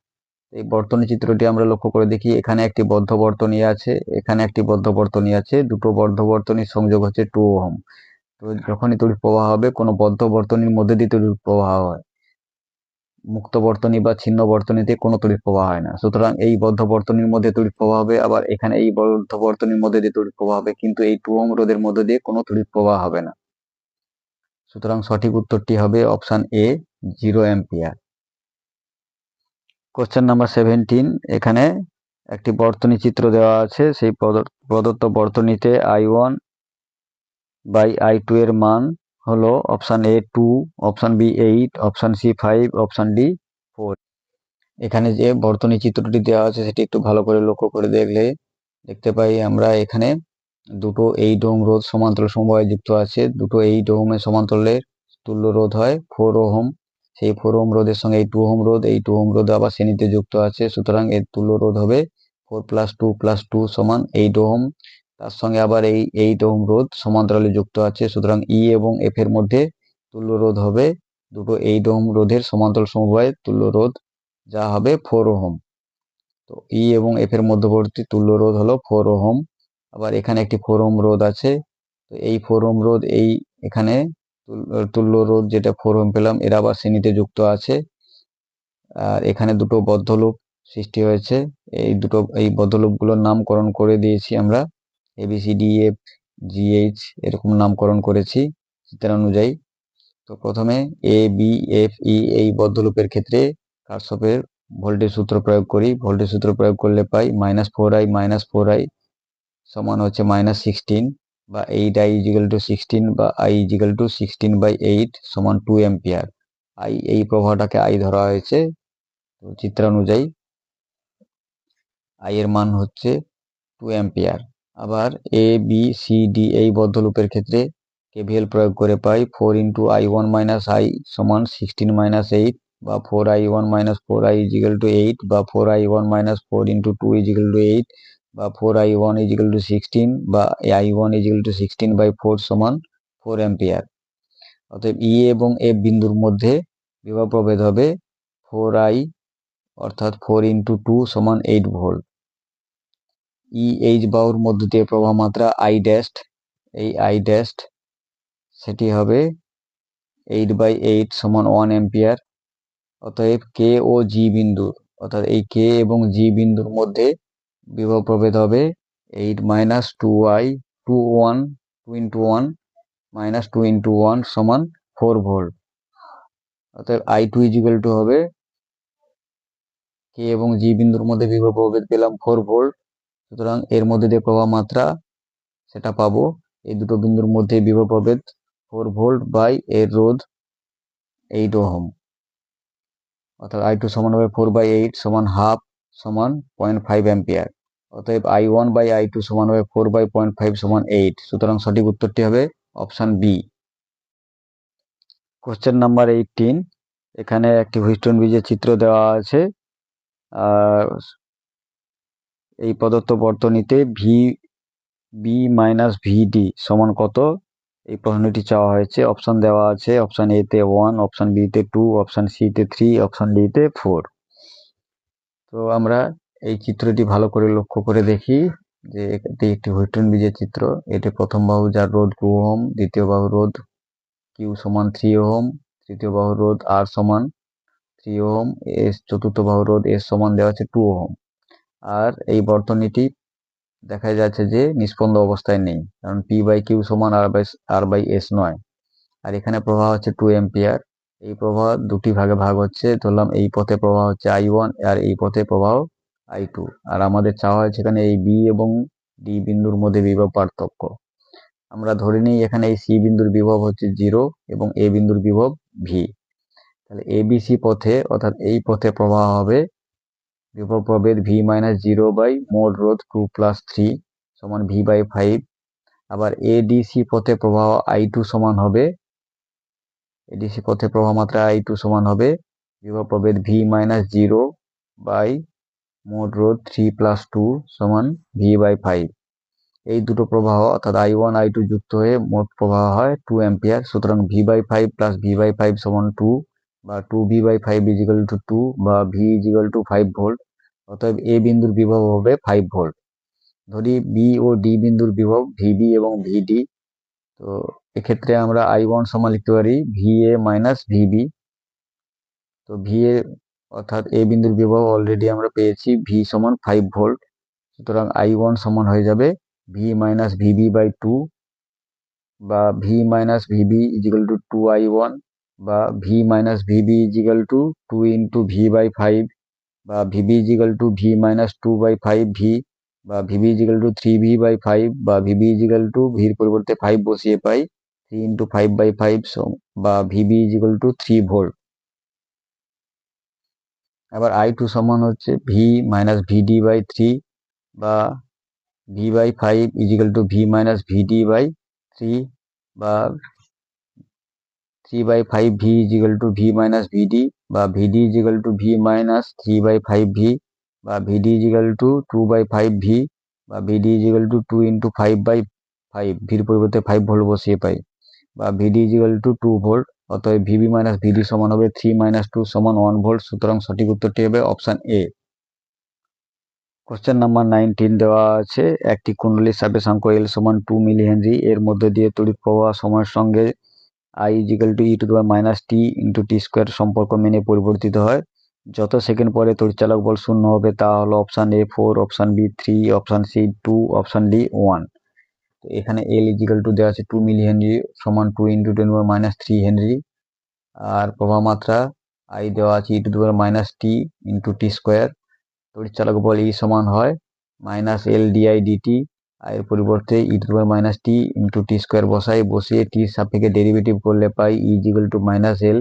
এই বর্তনী চিত্রটি আমরা লক্ষ্য করে দেখি, এখানে একটি বদ্ধ বর্তনী আছে, এখানে একটি বদ্ধ বর্তনী আছে, দুটো বদ্ধ বর্তনীর সংযোগ হচ্ছে 2 ওহম। তো যখনই তড়িৎ প্রবাহ হবে কোনো বদ্ধ বর্তনীর মধ্যে দিয়ে তড়িৎ প্রবাহ হয়, মুক্ত বর্তনী বা ছিন্ন বর্তনীতে কোনো তড়িৎ প্রবাহ হয় না। সুতরাং এই বদ্ধ বর্তনীর মধ্যে তড়িৎ প্রবাহ হবে, আবার এখানে এই বদ্ধ বর্তনীর মধ্যে দিয়ে তড়িৎ প্রবাহ হবে, কিন্তু এই 2 ওহম রোধের মধ্যে দিয়ে কোনো তড়িৎ প্রবাহ হবে না। সুতরাং সঠিক উত্তরটি হবে option A 0 ampere. Question number 17, এখানে একটি বর্তনী চিত্র দেওয়া আছে, সেই প্রদত্ত বর্তনীতে I1/I2 এর মান হলো option A 2, option B 8, option C 5, option D 4। এখানে যে বর্তনী চিত্রটি দেওয়া আছে সেটি একটু ভালো করে লক্ষ্য করে দেখলে দেখতে পাই আমরা এখানে দুটো 8 ওহম রোধ সমান্তরাল সমবায়ে যুক্ত আছে। দুটো 8 ওহমের সমান্তরালের তুল্য রোধ হয় 4 ওহম। সেই 4 ওহম রোধের সঙ্গে এই 2 ওহম রোধ, এই 2 ওহম রোধ আবার শ্রেণীতে যুক্ত আছে, সুতরাং এর তুল্য রোধ হবে 4 + 2 + 2 = 8 ওহম। তার সঙ্গে আবার এই 8 ওহম রোধ সমান্তরালে যুক্ত আছে, সুতরাং ই এবং এফ এর মধ্যে তুল্য রোধ হবে দুটো 8 ওহম রোধের সমান্তরাল সমবায়ের তুল্য রোধ, যা হবে 4 ওহম। তো ই এবং এফ এর মধ্যবর্তী তুল্য রোধ হলো 4 ওহম। আবার এখানে একটি 4 ওহম রোধ আছে, তো এই 4 ওহম রোধ এখানে তুল্য রোধ যেটা 4 ওহম পেলাম, এরা আবার শ্রেণীতে যুক্ত আছে। আর এখানে দুটো বদ্ধ লুপ সৃষ্টি হয়েছে, এই বদ্ধ লুপগুলোর নামকরণ করে দিয়েছি আমরা, ABCDEFGH এরকম নামকরণ করেছি চিত্রানুযায়ী। তো প্রথমে ABFE এই বদ্ধ লুপের ক্ষেত্রে কারশফের ভোল্টেজ সূত্র প্রয়োগ করি। ভোল্টেজ সূত্র প্রয়োগ করলে পাই -4I -4I সমান হচ্ছে -16, বা 8I = 16, বা I = 16/8 সমান 2 অ্যাম্পিয়ার। এই প্রবাহটাকে I ধরা হয়েছে, তো চিত্রানুযায়ী I এর মান হচ্ছে 2 অ্যাম্পিয়ার। আবার ABCD এই বদ্ধ লুপের ক্ষেত্রে KVL প্রয়োগ করে পাই 4 × I1 - I সমান 16 - 8, বা 4I1 - 4I = 8, বা 4I1 - 4 × 2 = 8, বা 4I1 = 16, বা I1 = 16/4 সমান 4 অ্যাম্পিয়ার। অতএব ই এবং এফ বিন্দুর মধ্যে বিভব প্রভেদ হবে 4I, অর্থাৎ 4 × 2 = 8 ভোল্ট। এইচ বাহুর মধ্য দিয়ে প্রবাহ মাত্রা I', এই I', সেটি হবে 8/8 সমান 1 অ্যাম্পিয়ার। অতএব কে ও জি বিন্দুর, অর্থাৎ এই কে এবং জি বিন্দুর মধ্যে বিভব প্রভেদ হবে 8 - 2I 2 1 2 × 1 -2 × 1 সমান 4 ভোল্ট। অতএব I2 = হবে, কে এবং জি বিন্দুর মধ্যে বিভব প্রভেদ পেলাম 4 ভোল্ট, সুতরাং এর মধ্যে দিয়ে প্রবাহ মাত্রা সেটা পাবো, এই দুটো বিন্দুর মধ্যে বিভব প্রভেদ 4 ভোল্ট বাই এর রোধ 8 ওহম, অর্থাৎ I2 সমান হবে 4/8 সমান হাফ সমান 0.5 অ্যাম্পিয়ার। অতএব I1/I2 সমান হবে 4/0.5 সমান 8। সুতরাং সঠিক উত্তরটি হবে অপশন বি। কোশ্চেন নাম্বার 18, এখানে একটি হুইস্টন ব্রিজের চিত্র দেওয়া আছে। আর এই প্রদত্ত বর্তনীতে VB - VD সমান কত, এই প্রশ্নটি চাওয়া হয়েছে। অপশন দেওয়া আছে, অপশন এ তে 1, অপশন বি তে 2, অপশন সি তে 3, অপশন ডি তে 4। তো আমরা এই চিত্রটি ভালো করে লক্ষ্য করে দেখি যে এটি একটি হুইস্টন ব্রিজের চিত্র। এটি প্রথম বাহু যার রোধ 2 ওহম, দ্বিতীয় বাহু রোধ Q সমান 3 ওহম, তৃতীয় বাহু রোধ R সমান 3 ওহম, চতুর্থ বাহু রোধ S সমান দেওয়া আছে 2 ওহম। আর এই বর্তনীটি দেখা যাচ্ছে যে নিস্পন্দ অবস্থায় নেই, কারণ P/Q সমান R/S নয়। আর এখানে প্রবাহ হচ্ছে 2 অ্যাম্পিয়ার। এই প্রবাহ দুটি ভাগে ভাগ হচ্ছে, ধরলাম এই পথে প্রবাহ হচ্ছে I1 আর এই পথে প্রবাহ I2, আর আমাদের চাওয়া হয়েছে এখানে এই বি এবং ডি বিন্দুর মধ্যে বিভব পার্থক্য। আমরা ধরে নিই এখানে এই সি বিন্দুর বিভব হচ্ছে 0 এবং এ বিন্দুর বিভব ভি। তাহলে এবিসি পথে অর্থাৎ এই পথে প্রবাহ হবে বিভব প্রভেদ ভি মাইনাস 0 বাই মোড রোধ 2+3 সমান ভি বাই 5। আবার এডিসি পথে প্রবাহ I2 সমান হবে, এডিসি পথে প্রবাহ মাত্রা I2 সমান হবে বিভব প্রভেদ ভি মাইনাস 0 বাই মোড রোধ 3+2 সমান ভি বাই 5। এই দুটো প্রবাহ অর্থাৎ I1 I2 যুক্ত হয়ে মোট প্রবাহ হয় 2 অ্যাম্পিয়ার। সুতরাং V by 5 plus V by 5 সমান 2 বা 2 V by 5 is equal to 2 বা V is equal to 5 volt. অতএব এ বিন্দুর বিভব হবে 5 ভোল্ট। ধরি বি ও ডি বিন্দুর বিভব ভিবি এবং ভিডি। তো এক্ষেত্রে আমরা I1 সমান লিখতে পারি ভিএ মাইনাস ভিবি। তো ভিএ অর্থাৎ এ বিন্দুর বিভব অলরেডি আমরা পেয়েছি ভি সমান 5 ভোল্ট। সুতরাং I1 সমান হয়ে যাবে ভি মাইনাস ভিবি বাই 2 বা V minus VB is equal to 2I1 বা V minus VB is equal to 2 into V by 5 বা VB is equal to V minus 2 by 5 V বা VB is equal to 3 V by 5 বা VB is equal two ভির পরিবর্তে 5 বসিয়ে পাই 3 into 5 by 5 বা VB is equal to 3 volt. আবার I2 সমান হচ্ছে ভি মাইনাস ভিডি বাই 3 বা V by 5 is equal to V minus VD by 3 বা 3 by 5 V is equal to V minus VD বা VD is equal to V minus 3 by 5 V বা VD is equal to 2 by 5 V বা VD is equal to 2 into 5 by 5 ভির পরিবর্তে 5 volt বসিয়ে পাই বা VD is equal to 2 volt. অতএব VB minus ভিডি সমান হবে 3 মাইনাস 2 সমান 1 ভোল্ট। সুতরাং সঠিক উত্তরটি হবে অপশন এ। কোশ্চেন নাম্বার 19 দেওয়া আছে একটি কুণ্ডলীর স্থাপেশাঙ্ক এল সমান 2 মিলি হেনরি এর মধ্যে দিয়ে তড়িৎ প্রবাহ সময়ের সঙ্গে I is equal to e to the power minus t into t square সম্পর্ক মেনে পরিবর্তিত হয়। যত সেকেন্ড পরে তড়িৎচালক বল শূন্য হবে তা হলো option A 4, option B 3, option C 2, option D 1। তো এখানে L is equal to দেওয়া আছে 2 মিলি হেনরি সমান 2 into 10 power minus 3 হেনরি আর প্রবাহ মাত্রা I দেওয়া আছে e to the power minus t into t square। তড়িৎচালক ball E সমান হয় মাইনাস এল ডিআই ডিটি। এর পরিবর্তে E to the power minus T into T square বসিয়ে টির সাপেক্ষে ডেরিভেটিভ করলে পাই E is equal to minus L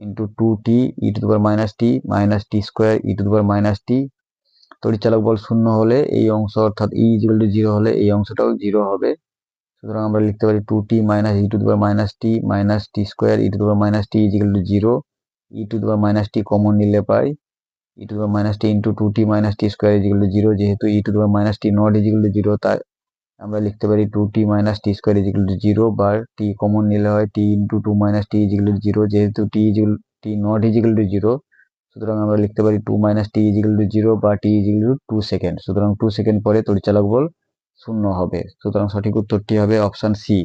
into 2t E to the power minus T square E to the power minus T. তড়িৎচালক বল শূন্য হলে এই অংশ অর্থাৎ ই ইজ ইকুয়াল টু 0 হলে এই অংশটাও 0 হবে। সুতরাং আমরা লিখতে পারি 2t minus E to the power minus T square E to the power minus T is equal two 0। E to the power minus T common নিলে পাই e to the power minus t into 2t minus t square is equal to 0। যেহেতু e to the power minus t not is equal to 0 তাই আমরা লিখতে পারি 2t minus t square is equal to 0 বা t common নিলে হয় t into 2 minus t is equal to 0। যেহেতু t not is equal to 0 সুতরাং আমরা লিখতে পারি 2 minus t is equal to 0 বা t is equal to 2 second. সুতরাং 2 সেকেন্ড পরে তড়িৎচালক বল শূন্য হবে। সুতরাং সঠিক উত্তরটি হবে অপশন সি।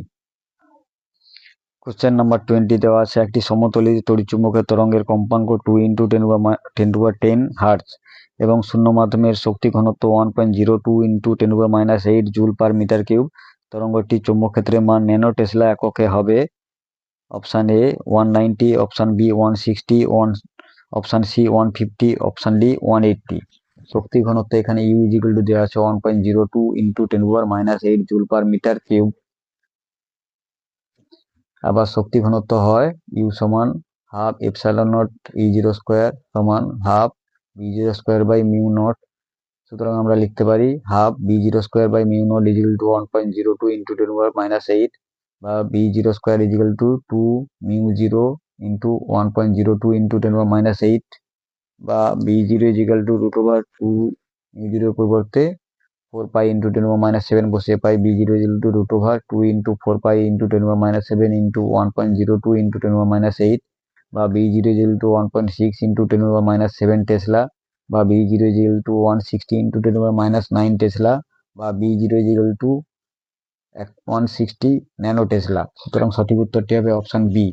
কোশ্চেন নাম্বার 20 দেওয়া আছে একটি সমতলী তড়িৎচুম্বকের তরঙ্গের কম্পাঙ্ক 2 ইন্টু 10 হার্টজ এবং শূন্য মাধ্যমের শক্তি ঘনত্ব 1.02 into 10⁻⁸ joule per metre cube. তরঙ্গটি চৌম্বক ক্ষেত্রের মান ন্যানো টেসলা এককে হবে। Option A 190, option B 160, option C 150, option D 180। শক্তি ঘনত্ব এখানে ইউ ইজ ইকুয়াল টু দেওয়া আছে 1.02 into 10⁻⁸ joule per metre cube. আবার শক্তি ঘনত্ব হয় ইউ সমান half epsilon naught E0 square সমান half B0 square by mu naught. সুতরাং আমরা লিখতে পারি half B0 square by mu naught is equal to 1.02 into 10⁻⁸ বা B0 square is equal to 2 mu 0 into 1.02 into 10⁻⁸ বা B0 is equal to root over 2 mu 0 পরিবর্তে 4 pi into 10⁻⁷ বসিয়ে পাই B0 is equal to root over 2 into 4 pi into 10⁻⁷ into 1.02 into 10⁻⁸ বা B0 is equal to 1.6 into 10⁻⁷ Tesla বা B0 is equal to 160 into 10⁻⁹ Tesla বা B0 is equal to 160 nano Tesla. সুতরাং সঠিক উত্তরটি হবে option B.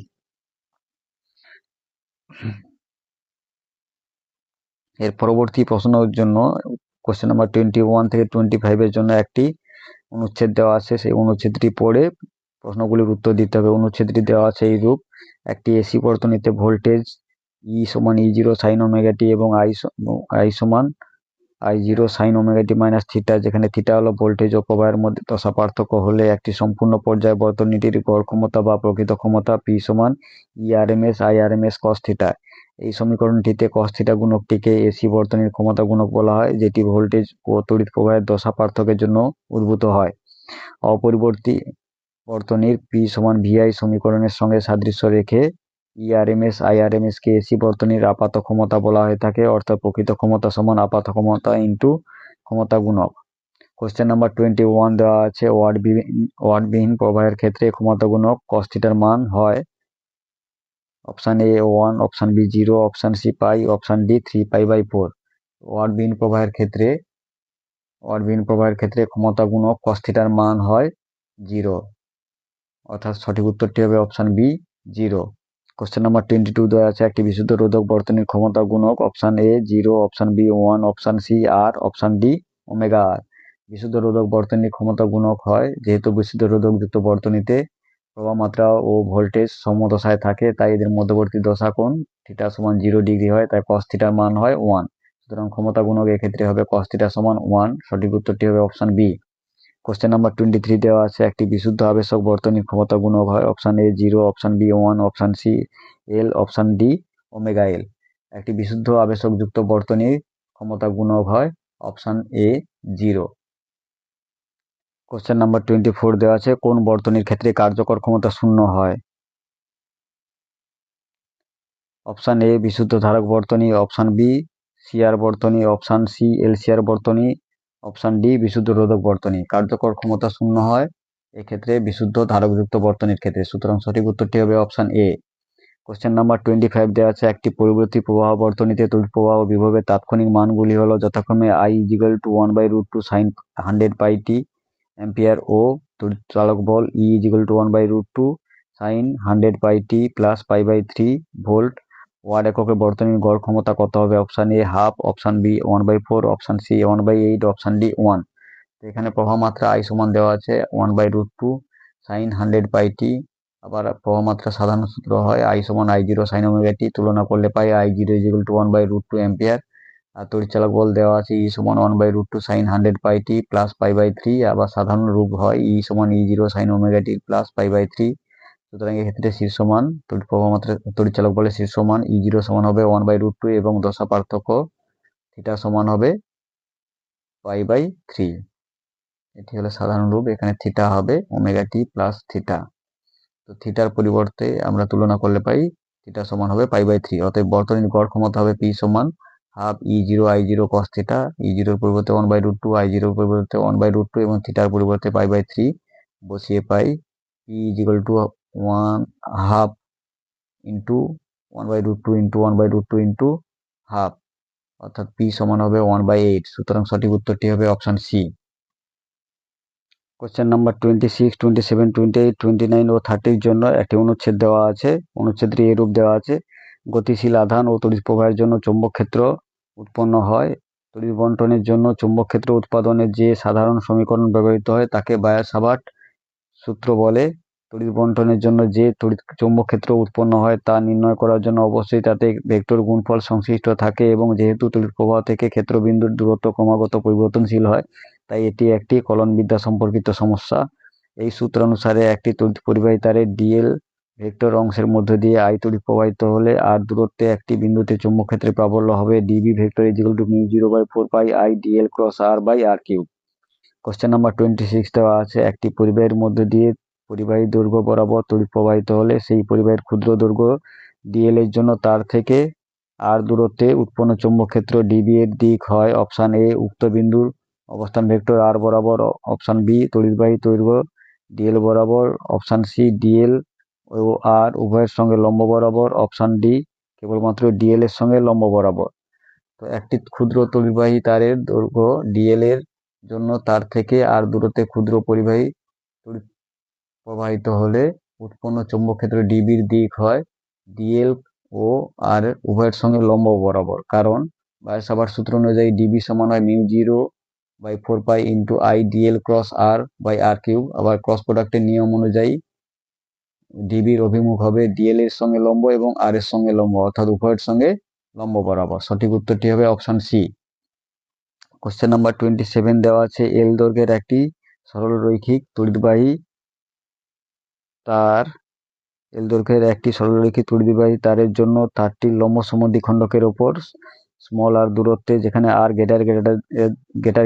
এর পরবর্তী প্রশ্নের জন্য কোশ্চেন নাম্বার 21 থেকে 25 এর জন্য একটি অনুচ্ছেদ দেওয়া আছে, সেই অনুচ্ছেদটি পড়ে প্রশ্নগুলির উত্তর দিতে হবে। অনুচ্ছেদটি দেওয়া আছে এইরূপ: একটি এসি বর্তনীতে ভোল্টেজ ই সমান ই0 সাইন ওমেগা টি এবং আই সমান I0 sine omega t minus theta, যেখানে থিটা হলো ভোল্টেজ ও প্রবাহের মধ্যে দশা পার্থক্য হলে একটি সম্পূর্ণ পর্যায় বর্তনীটির গড় ক্ষমতা বা প্রকৃত ক্ষমতা P সমান ERMS IRMS cos থিটা। এই সমীকরণটিতে cos থিটা গুণকটিকে এসি বর্তনীর ক্ষমতা গুণক বলা হয়, যেটি ভোল্টেজ ও তড়িৎ প্রবাহের দশা পার্থক্যের জন্য উদ্ভূত হয়। অপরিবর্তী বর্তনীর P সমান VI সমীকরণের সঙ্গে সাদৃশ্য রেখে ERMS IRMS কে এসি বর্তনীর আপাত ক্ষমতা বলা হয়ে থাকে, অর্থাৎ প্রকৃত ক্ষমতা সমান আপাত ক্ষমতা ইন্টু ক্ষমতা গুণক। কোশ্চেন নাম্বার 21 দেওয়া আছে: ওয়াটবিহীন প্রবাহের ক্ষেত্রে ক্ষমতা গুণক cos থিটার মান হয় option A 1, option B 0, option C pi, option D 3π/4। ওয়াটবিহীন প্রবাহের ক্ষেত্রে ক্ষমতা গুণক cos থিটার মান হয় 0, অর্থাৎ সঠিক উত্তরটি হবে অপশন বি 0। কোশ্চেন নাম্বার 22 দেওয়া আছে: একটি বিশুদ্ধ রোধক বর্তনীর ক্ষমতা গুণক option A 0, option B 1, option C R, option D omega R. বিশুদ্ধ রোধক বর্তনীর ক্ষমতা গুণক হয় যেহেতু বিশুদ্ধ রোধক যুক্ত বর্তনীতে প্রবাহ মাত্রা ও ভোল্টেজ সমদশায় থাকে, তাই এদের মধ্যবর্তী দশা কোণ থিটা সমান 0 ডিগ্রি হয়, তাই cos থিটার মান হয় 1। সুতরাং ক্ষমতা গুণক এক্ষেত্রে হবে cos থিটা সমান 1। সঠিক উত্তরটি হবে অপশন বি। কোশ্চেন নাম্বার 23 দেওয়া আছে: একটি বিশুদ্ধ আবেশক বর্তনীর ক্ষমতা গুণক হয় option A 0, option B 1, option C L, option D omega L. একটি বিশুদ্ধ আবেশক যুক্ত বর্তনীর ক্ষমতা গুণক হয় অপশন এ 0। কোশ্চেন নাম্বার 24 দেওয়া আছে: কোন বর্তনীর ক্ষেত্রে কার্যকর ক্ষমতা শূন্য হয়? অপশন এ বিশুদ্ধ ধারক বর্তনী, অপশন বি সিআর বর্তনী, অপশন সি এলসিআর বর্তনী, অপশন ডি বিশুদ্ধ রোধক বর্তনী। কার্যকর ক্ষমতা শূন্য হয় এক্ষেত্রে বিশুদ্ধ ধারকযুক্ত বর্তনীর ক্ষেত্রে, সুতরাং সঠিক উত্তরটি হবে অপশন এ। কোশ্চেন নাম্বার 25 দেওয়া আছে: একটি পরিবর্তী প্রবাহ বর্তনীতে তড়িৎ প্রবাহ ও বিভবের তাৎক্ষণিক মানগুলি হলো যথাক্রমে I = 1/√2 sin 100πt অ্যাম্পিয়ার ও তড়িৎ চালক বল E = 1/√2 sin 100πt plus π/3 volt. Watt এককে বর্তনীর গড় ক্ষমতা কত হবে? Option A half, option B 1/4, option C 1/8, option D 1। তো এখানে প্রবাহ মাত্রা I সমান দেওয়া আছে 1/√2 sin 100πt। আবার প্রবাহ মাত্রা সাধারণ সূত্র হয় I সমান I0 sin ওমেগা টি, তুলনা করলে পাই I0 = 1/√2 অ্যাম্পিয়ার। আর তড়িৎ চালক বল দেওয়া আছে E সমান 1/√2 sin 100πt প্লাস π/3। আবার সাধারণ রূপ হয় E সমান E0 sin omega t plus π/3। সুতরাং এক্ষেত্রে শীর্ষ মান তড়িৎ চালক বলের শীর্ষ মান E0 সমান হবে 1/√2 এবং দশা পার্থক্য থিটা সমান হবে π/3। এটি হলো সাধারণ রূপ, এখানে থিটা হবে ওমেগা টি প্লাস থিটা। তো থিটার পরিবর্তে আমরা তুলনা করলে পাই থিটা সমান হবে π/3। অতএব বর্তনীর গড় ক্ষমতা হবে P সমান half E0 I0 cos theta. E0 এর পরিবর্তে 1/√2, I0 এর পরিবর্তে 1/√2 এবং থিটার পরিবর্তে π/3 বসিয়ে পাই P = 1 half into 1/√2 into 1/√2 into half, অর্থাৎ P সমান হবে 1/8। সুতরাং সঠিক উত্তরটি হবে অপশন সি। কোশ্চেন নাম্বার 26, 27, 28, 29 ও 30 জন্য একটি অনুচ্ছেদ দেওয়া আছে। অনুচ্ছেদটি এরূপ দেওয়া আছে: গতিশীল আধান ও তড়িৎ প্রবাহের জন্য চৌম্বক ক্ষেত্র উৎপন্ন হয়। তড়িৎ বণ্টনের জন্য চৌম্বক ক্ষেত্র উৎপাদনে যে সাধারণ সমীকরণ ব্যবহৃত হয় তাকে বায়ার-সাভার্ট সূত্র বলে। তড়িৎ বণ্টনের জন্য যে চৌম্বক ক্ষেত্র উৎপন্ন হয় তা নির্ণয় করার জন্য অবশ্যই তাতে ভেক্টর গুণফল সংশ্লিষ্ট থাকে, এবং যেহেতু তড়িৎ প্রবাহ থেকে ক্ষেত্রবিন্দুর দূরত্ব ক্রমাগত পরিবর্তনশীল হয়, তাই এটি একটি কলনবিদ্যা সম্পর্কিত সমস্যা। এই সূত্রানুসারে একটি তড়িৎ পরিবাহী তারের ডিএল ভেক্টর অংশের মধ্য দিয়ে I তড়িৎ প্রবাহিত হলে আর দূরত্বে একটি বিন্দুতে চৌম্বক ক্ষেত্রের প্রাবল্য হবে dB vector μ0/4πI dl cross r/r3। Question number 26 দেওয়া আছে: একটি পরিবাহীর মধ্য দিয়ে পরিবাহী দৈর্ঘ্য বরাবর তড়িৎ প্রবাহিত হলে সেই পরিবাহীর ক্ষুদ্র দৈর্ঘ্য ডিএল এর জন্য তার থেকে আর দূরত্বে উৎপন্ন চৌম্বক ক্ষেত্র ডিবি এর দিক হয় অপশন এ উক্ত বিন্দুর অবস্থান ভেক্টর আর বরাবর, অপশন বি তড়িৎবাহী দৈর্ঘ্য ডিএল বরাবর, অপশন সি ডিএল ও আর উভয়ের সঙ্গে লম্ব বরাবর, অপশন ডি কেবলমাত্র ডিএল এর সঙ্গে লম্ব বরাবর। তো একটি ক্ষুদ্র তড়িৎবাহী তারের দৈর্ঘ্য ডিএল এর জন্য তার থেকে আর দূরত্বে ক্ষুদ্র পরিবাহী তড়িৎ প্রবাহিত হলে উৎপন্ন চৌম্বক ক্ষেত্র ডিবির দিক হয় ডিএল ও আর উভয়ের সঙ্গে লম্ব বরাবর, কারণ বায়ার-সাভার্ট সূত্র অনুযায়ী ডিবি সমান হয় μ0/4π into I dl cross r/r3। আবার ক্রস প্রোডাক্টের নিয়ম অনুযায়ী ডিবির অভিমুখ হবে ডিএল এর সঙ্গে লম্ব এবং আর এর সঙ্গে লম্ব, অর্থাৎ উভয়ের সঙ্গে লম্ব বরাবর। সঠিক উত্তরটি হবে অপশন সি। কোশ্চেন নাম্বার 27 দেওয়া আছে এল দৈর্ঘ্যের একটি সরলরৈখিক তড়িৎবাহী তার তারের জন্য তারটির লম্ব সমদ্বিখণ্ডকের ওপর স্মল আর দূরত্বে, যেখানে আর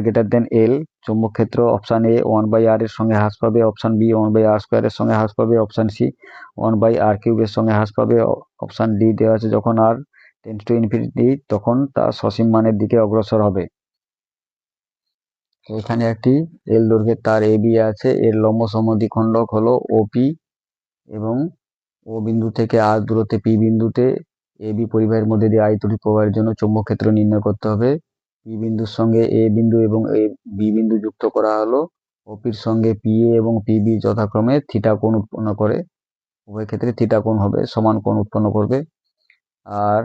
গ্রেটার দেন এল, চৌম্বক ক্ষেত্র অপশন এ 1/r এর সঙ্গে হ্রাস পাবে, অপশন বি 1/r স্কোয়ার এর সঙ্গে হ্রাস পাবে, অপশন সি 1/r কিউব এর সঙ্গে হ্রাস পাবে, অপশন ডি দেওয়া আছে যখন আর টেন্ডস টু ইনফিনিটি তখন তা সসীম মানের দিকে অগ্রসর হবে। এখানে একটি এল দৈর্ঘ্যের তার এবি আছে, এর লম্ব সমদ্বিখণ্ডক হলো ওপি এবং ও বিন্দু থেকে আর দূরত্বে পি বিন্দুতে এ বি পরিবাহের মধ্যে দিয়ে আই তড়িৎ প্রবাহের জন্য চৌম্বক ক্ষেত্র নির্ণয় করতে হবে। পি বিন্দুর সঙ্গে এ বিন্দু এবং এ বি বিন্দু যুক্ত করা হলো, ওপির সঙ্গে পি এ এবং পি বি যথাক্রমে থিটা কোণ উৎপন্ন করে, উভয় ক্ষেত্রে থিটা কোণ হবে, সমান কোণ উৎপন্ন করবে। আর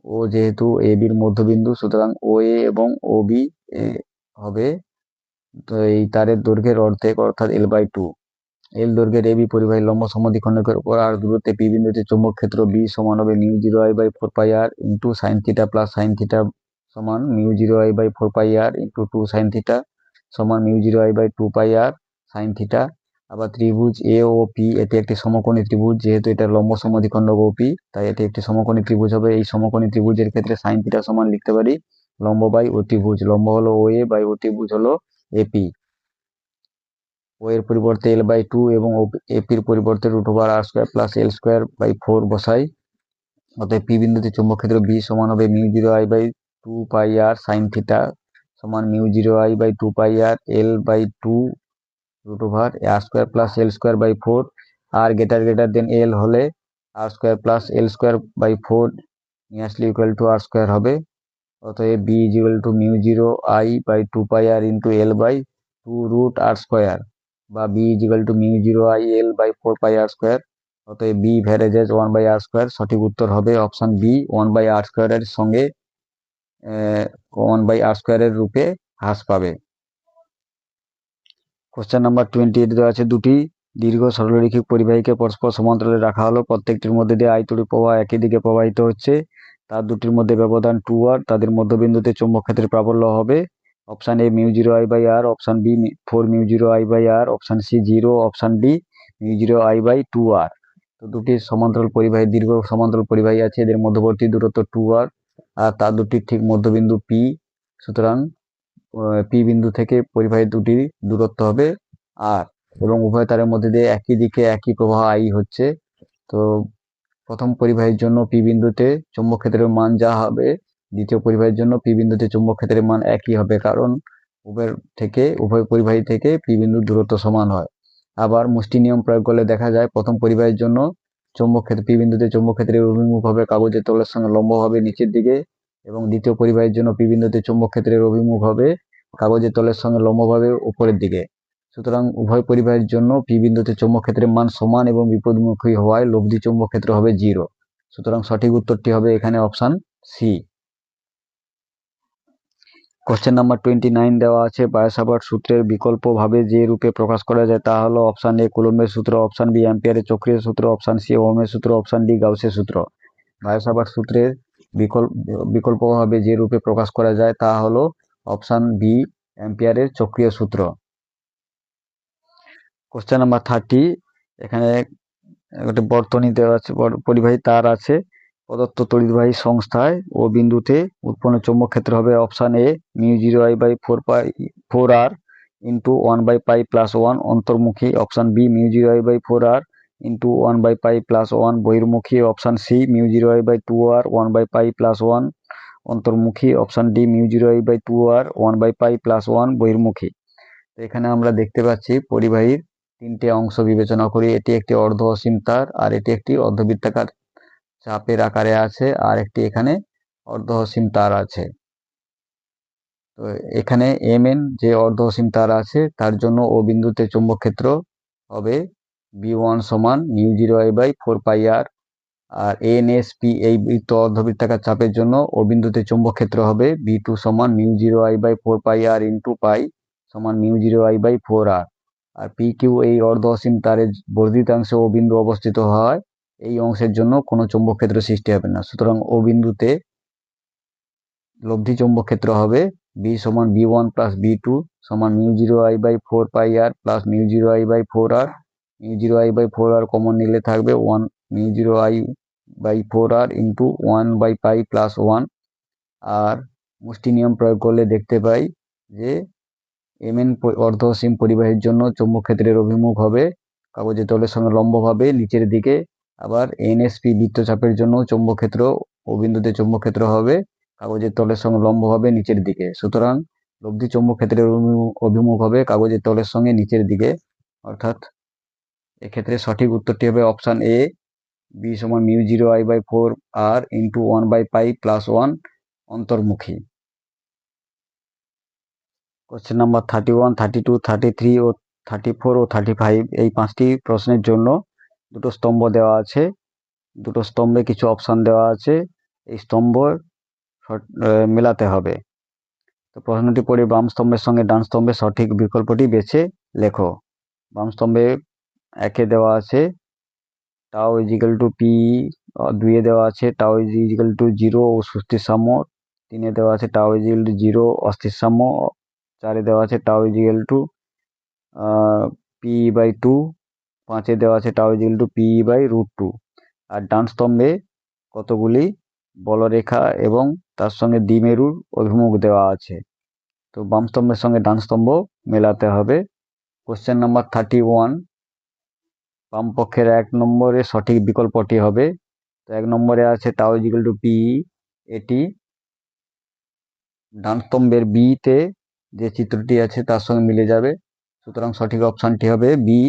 ও যেহেতু এ বির মধ্যবিন্দু, সুতরাং ও এ এবং ও বি হবে তো এই তারের দৈর্ঘ্যের অর্ধেক, অর্থাৎ L/2। এল দৈর্ঘ্যের এবি পরিবাহী লম্ব সমদ্বিখণ্ডকের উপর আর দূরত্বে পি বিন্দুতে চৌম্বক ক্ষেত্র বি সমান হবে μ0I/4πr into sine theta plus sine theta সমান μ0I/4πr ইন্টু 2 সাইন থিটা সমান μ0I/2πr সাইন থিটা। আবার ত্রিভুজ এ ও পি এটি একটি সমকোণী ত্রিভুজ, যেহেতু এটা লম্ব সমদ্বিখণ্ডক ওপি তাই এটি একটি সমকোণী ত্রিভুজ হবে। এই সমকোণী ত্রিভুজের ক্ষেত্রে সাইন থিটা সমান লিখতে পারি লম্ব বাই অতিভুজ, লম্ব হলো ও এ বাই অতিভুজ হলো এপি। ও এর পরিবর্তে L/2 এবং এপির পরিবর্তে √r² + L²/4 বসাই। অতএব পি বিন্দুতে চৌম্বক ক্ষেত্র বি সমান হবে μ0I/2πr সাইন থিটা সমান μ0I/2πr L/2 √r² + L²/4। আর গ্রেটার দেন এল হলে r² + L²/4 নিয়ে আসলে = r² হবে। অতএব B μ0I/2πr into L/2 √r², বা বি μ0IL/4πr²। অতএব বি ভ্যারেজেস 1/r²। সঠিক উত্তর হবে অপশন বি 1/r² এর সঙ্গে 1/r² এর রূপে হ্রাস পাবে। কোশ্চেন নাম্বার 28 দেওয়া আছে দুটি দীর্ঘ সরলরৈখিক পরিবাহীকে পরস্পর সমান্তরালে রাখা হলো, প্রত্যেকটির মধ্যে দিয়ে আই তড়িৎ প্রবাহ একই দিকে প্রবাহিত হচ্ছে, তার দুটির মধ্যে ব্যবধান 2r, তাদের মধ্যবিন্দুতে চৌম্বক ক্ষেত্রের প্রাবল্য হবে option A μ0I/r, option B 4 μ0I/r, option C 0, option D μ0I/2r। তো দুটি সমান্তরাল পরিবাহী দীর্ঘ সমান্তরাল পরিবাহী আছে, এদের মধ্যবর্তী দূরত্ব 2r আর তার দুটির ঠিক মধ্যবিন্দু পি, সুতরাং পি বিন্দু থেকে পরিবাহী দুটির দূরত্ব হবে আর, এবং উভয় তারের মধ্যে দিয়ে একই দিকে একই প্রবাহ আই হচ্ছে। তো প্রথম পরিবাহীর জন্য পি বিন্দুতে চৌম্বক ক্ষেত্রের মান যা হবে, দ্বিতীয় পরিবাহীর জন্য পি বিন্দুতে চৌম্বক ক্ষেত্রের মান একই হবে, কারণ উভয় পরিবাহী থেকে পি বিন্দুর দূরত্ব সমান হয়। আবার মুষ্টি নিয়ম প্রয়োগ করলে দেখা যায় প্রথম পরিবাহীর জন্য চৌম্বক ক্ষেত্র পি বিন্দুতে চৌম্বক ক্ষেত্রের অভিমুখ হবে কাগজের তলের সঙ্গে লম্ব হবে নিচের দিকে, এবং দ্বিতীয় পরিবাহীর জন্য পি বিন্দুতে চৌম্বক ক্ষেত্রের অভিমুখ হবে কাগজের তলের সঙ্গে লম্বভাবে উপরের দিকে। সুতরাং উভয় পরিবাহীর জন্য পি বিন্দুতে চৌম্বক ক্ষেত্রের মান সমান এবং বিপরীতমুখী হওয়ায় লব্ধি চৌম্বক ক্ষেত্র হবে 0। সুতরাং সঠিক উত্তরটি হবে এখানে অপশন সি। কোশ্চেন নাম্বার 29 দেওয়া আছে বায়ো-সাভার্ট সূত্রের বিকল্পভাবে যে রূপে প্রকাশ করা যায় তা হলো অপশন এ কুলম্বের সূত্র, অপশন বি অ্যাম্পিয়ারের চক্রীয় সূত্র, অপশন সি ওহমের সূত্র, অপশন ডি গাউসের সূত্র। বায়ো-সাভার্ট সূত্রের বিকল্পভাবে যে রূপে প্রকাশ করা যায় তা হলো অপশন বি অ্যাম্পিয়ারের চক্রীয় সূত্র। কোশ্চেন নাম্বার 30, এখানে একটা বর্তনী দেওয়া আছে, পরিবাহী তার আছে, প্রদত্ত তড়িৎবাহী সংস্থায় ও বিন্দুতে উৎপন্ন চৌম্বক ক্ষেত্র হবে অপশন এ μ0I/4r ইন্টু 1/π+1 অন্তর্মুখী, অপশন বি μ0I/4r ইন্টু 1/π+1 বহির্মুখী, অপশন সি μ0I/2r 1/π+1 অন্তর্মুখী, অপশন ডি μ0I/2r 1/π+1 বহির্মুখী। এখানে আমরা দেখতে পাচ্ছি পরিবাহীর তিনটে অংশ বিবেচনা করি, এটি একটি অর্ধ অসীম তার, আর এটি একটি অর্ধবৃত্তাকার চাপের আকারে আছে, আর একটি এখানে অর্ধ অসীম তার আছে। তো এখানে mn যে অর্ধ অসীম তার আছে তার জন্য ও বিন্দুতে চৌম্বক ক্ষেত্র হবে b1 সমান μ0I/4πr, আর nsp এই বৃত্ত অর্ধবৃত্তাকার চাপের জন্য ও বিন্দুতে চৌম্বক ক্ষেত্র হবে b2 সমান μ0I/4πr ইন্টু পাই সমান μ0I/4r। আর পি কিউ এই অর্ধ অসীম তারের বর্ধিতাংশে ও বিন্দু অবস্থিত হয়, এই অংশের জন্য কোনো চৌম্বক ক্ষেত্র সৃষ্টি হবে না। সুতরাং ও বিন্দুতে লব্ধি চৌম্বক ক্ষেত্র হবে বি সমান B1 প্লাস B2 সমান μ0I/4πr plus μ0I/4r। μ0I/4r common নিলে থাকবে 1 μ0I/4r ইন্টু 1/π প্লাস 1। আর মুষ্টি নিয়ম প্রয়োগ করলে দেখতে পাই যে mn অর্ধ অসীম পরিবাহীর জন্য চৌম্বক ক্ষেত্রের অভিমুখ হবে কাগজের তলের সঙ্গে লম্বভাবে নিচের দিকে। আবার NSP বৃত্তচাপের জন্য চৌম্বক ক্ষেত্র ও বিন্দুতে চৌম্বক ক্ষেত্র হবে কাগজের তলের সঙ্গে লম্বভাবে নিচের দিকে। সুতরাং লব্ধি চৌম্বক ক্ষেত্রের অভিমুখ হবে কাগজের তলের সঙ্গে নিচের দিকে, অর্থাৎ এক্ষেত্রে সঠিক উত্তরটি হবে অপশন এ, বি সমান μ0I/4r ইন্টু 1/π প্লাস 1 অন্তর্মুখী। কোশ্চেন নাম্বার 31, 32, 33 ও 34 ও 35 এই 5টি প্রশ্নের জন্য দুটো স্তম্ভ দেওয়া আছে, দুটো স্তম্ভে কিছু অপশন দেওয়া আছে, এই স্তম্ভ মেলাতে হবে। তো প্রশ্নটি পড়ে, বাম স্তম্ভের সঙ্গে ডান স্তম্ভের সঠিক বিকল্পটি বেছে লেখো। বাম স্তম্ভে 1-এ দেওয়া আছে টাও ইজিক্যাল টু পি, 2-এ দেওয়া আছে টাও ইজিক্যাল টু 0 ও সুস্থির সাম্য, 3-এ দেওয়া আছে টাও ইজিক্যাল টু 0 অস্থির সাম্য, 4-এ দেওয়া আছে টাও ইজিক্যাল টু p/2, 5-এ দেওয়া আছে টাও ইজিক্যাল টু p/√2। আর ডান স্তম্ভে কতগুলি বলরেখা এবং তার সঙ্গে দ্বিমেরুর অভিমুখ দেওয়া আছে। তো বাম স্তম্ভের সঙ্গে ডান স্তম্ভ মেলাতে হবে। কোশ্চেন নাম্বার 31, বাম পক্ষের 1 নম্বরে সঠিক বিকল্পটি হবে। তো 1 নম্বরে আছে টাও ইজিক্যাল টু পি, এটি ডান স্তম্ভের বিতে যে চিত্রটি আছে তার সঙ্গে মিলে যাবে, সুতরাং সঠিক অপশানটি হবে বি।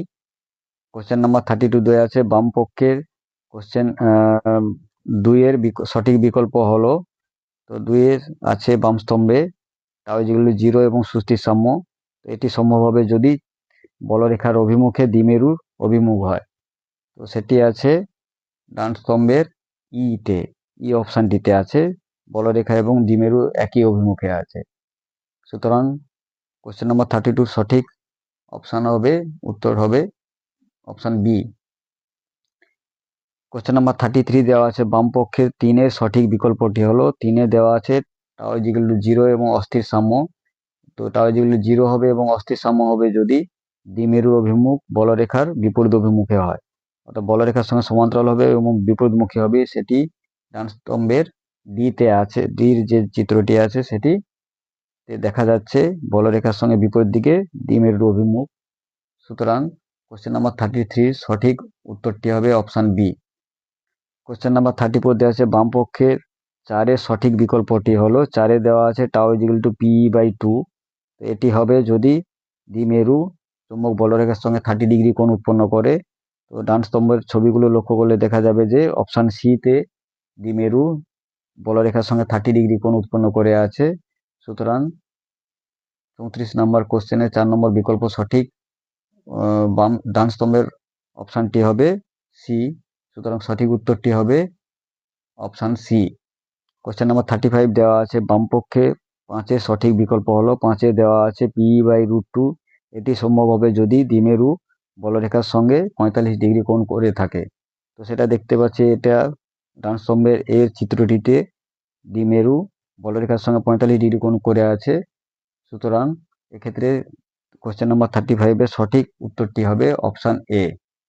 কোশ্চেন নাম্বার 32 দেওয়া আছে বাম পক্ষের কোশ্চেন 2-এর সঠিক বিকল্প হলো, তো 2-এর আছে বাম স্তম্ভে টাও ইজিক্যাল টু 0 এবং সুস্থির সাম্য। তো এটি সম্ভব হবে যদি বলরেখার অভিমুখে দ্বিমেরুর অভিমুখ হয়। তো সেটি আছে ডান স্তম্ভের ইতে, ই অপশানটিতে আছে, বলরেখা এবং দ্বিমেরু একই অভিমুখে আছে। সুতরাং কোশ্চেন নাম্বার 32 সঠিক অপশান হবে, উত্তর হবে অপশান বি। কোশ্চেন নাম্বার 33 দেওয়া আছে বাম পক্ষের 3-এর সঠিক বিকল্পটি হলো, 3-এ দেওয়া আছে টাও ইজিক্যাল টু 0 এবং অস্থির সাম্য। তো টাও ইজিক্যাল টু 0 হবে এবং অস্থির সাম্য হবে যদি দ্বিমেরুর অভিমুখ বলরেখার বিপরীত অভিমুখে হয়, অর্থাৎ বলরেখার সঙ্গে সমান্তরাল হবে এবং বিপরীতমুখী হবে। সেটি ডান স্তম্ভের ডিতে আছে, ডির যে চিত্রটি আছে সেটি দেখা যাচ্ছে বলরেখার সঙ্গে বিপরীত দিকে দ্বিমেরুর অভিমুখ। সুতরাং কোশ্চেন নাম্বার 33 সঠিক উত্তরটি হবে অপশান বি। কোশ্চেন নাম্বার 34 দেওয়া আছে বাম পক্ষের 4-এর সঠিক বিকল্পটি হলো, 4-এ দেওয়া আছে টাও ইজিক্যাল টু p/2। এটি হবে যদি দ্বিমেরু চৌম্বক বলরেখার সঙ্গে 30 ডিগ্রি কোণ উৎপন্ন করে। তো ডান স্তম্ভের ছবিগুলো লক্ষ্য করলে দেখা যাবে যে অপশান সিতে দ্বিমেরু বলরেখার সঙ্গে 30 ডিগ্রি কোণ উৎপন্ন করে আছে। সুতরাং 34 নম্বর কোশ্চেনের 4 নম্বর বিকল্প সঠিক, ডান স্তম্ভের অপশানটি হবে সি। সুতরাং সঠিক উত্তরটি হবে অপশান সি। কোশ্চেন নাম্বার 35 দেওয়া আছে বাম পক্ষে 5-এর সঠিক বিকল্প হলো, 5-এ দেওয়া আছে p/√2। এটি সম্ভব হবে যদি দ্বিমেরু বলরেখার সঙ্গে 45 ডিগ্রি কোণ করে থাকে। তো সেটা দেখতে পাচ্ছি, এটা ডান স্তম্ভের এর চিত্রটিতে দ্বিমেরু বলরেখার সঙ্গে 45 ডিগ্রি কোণ করে আছে। সুতরাং এক্ষেত্রে কোশ্চেন নাম্বার 35-এর সঠিক উত্তরটি হবে অপশান এ।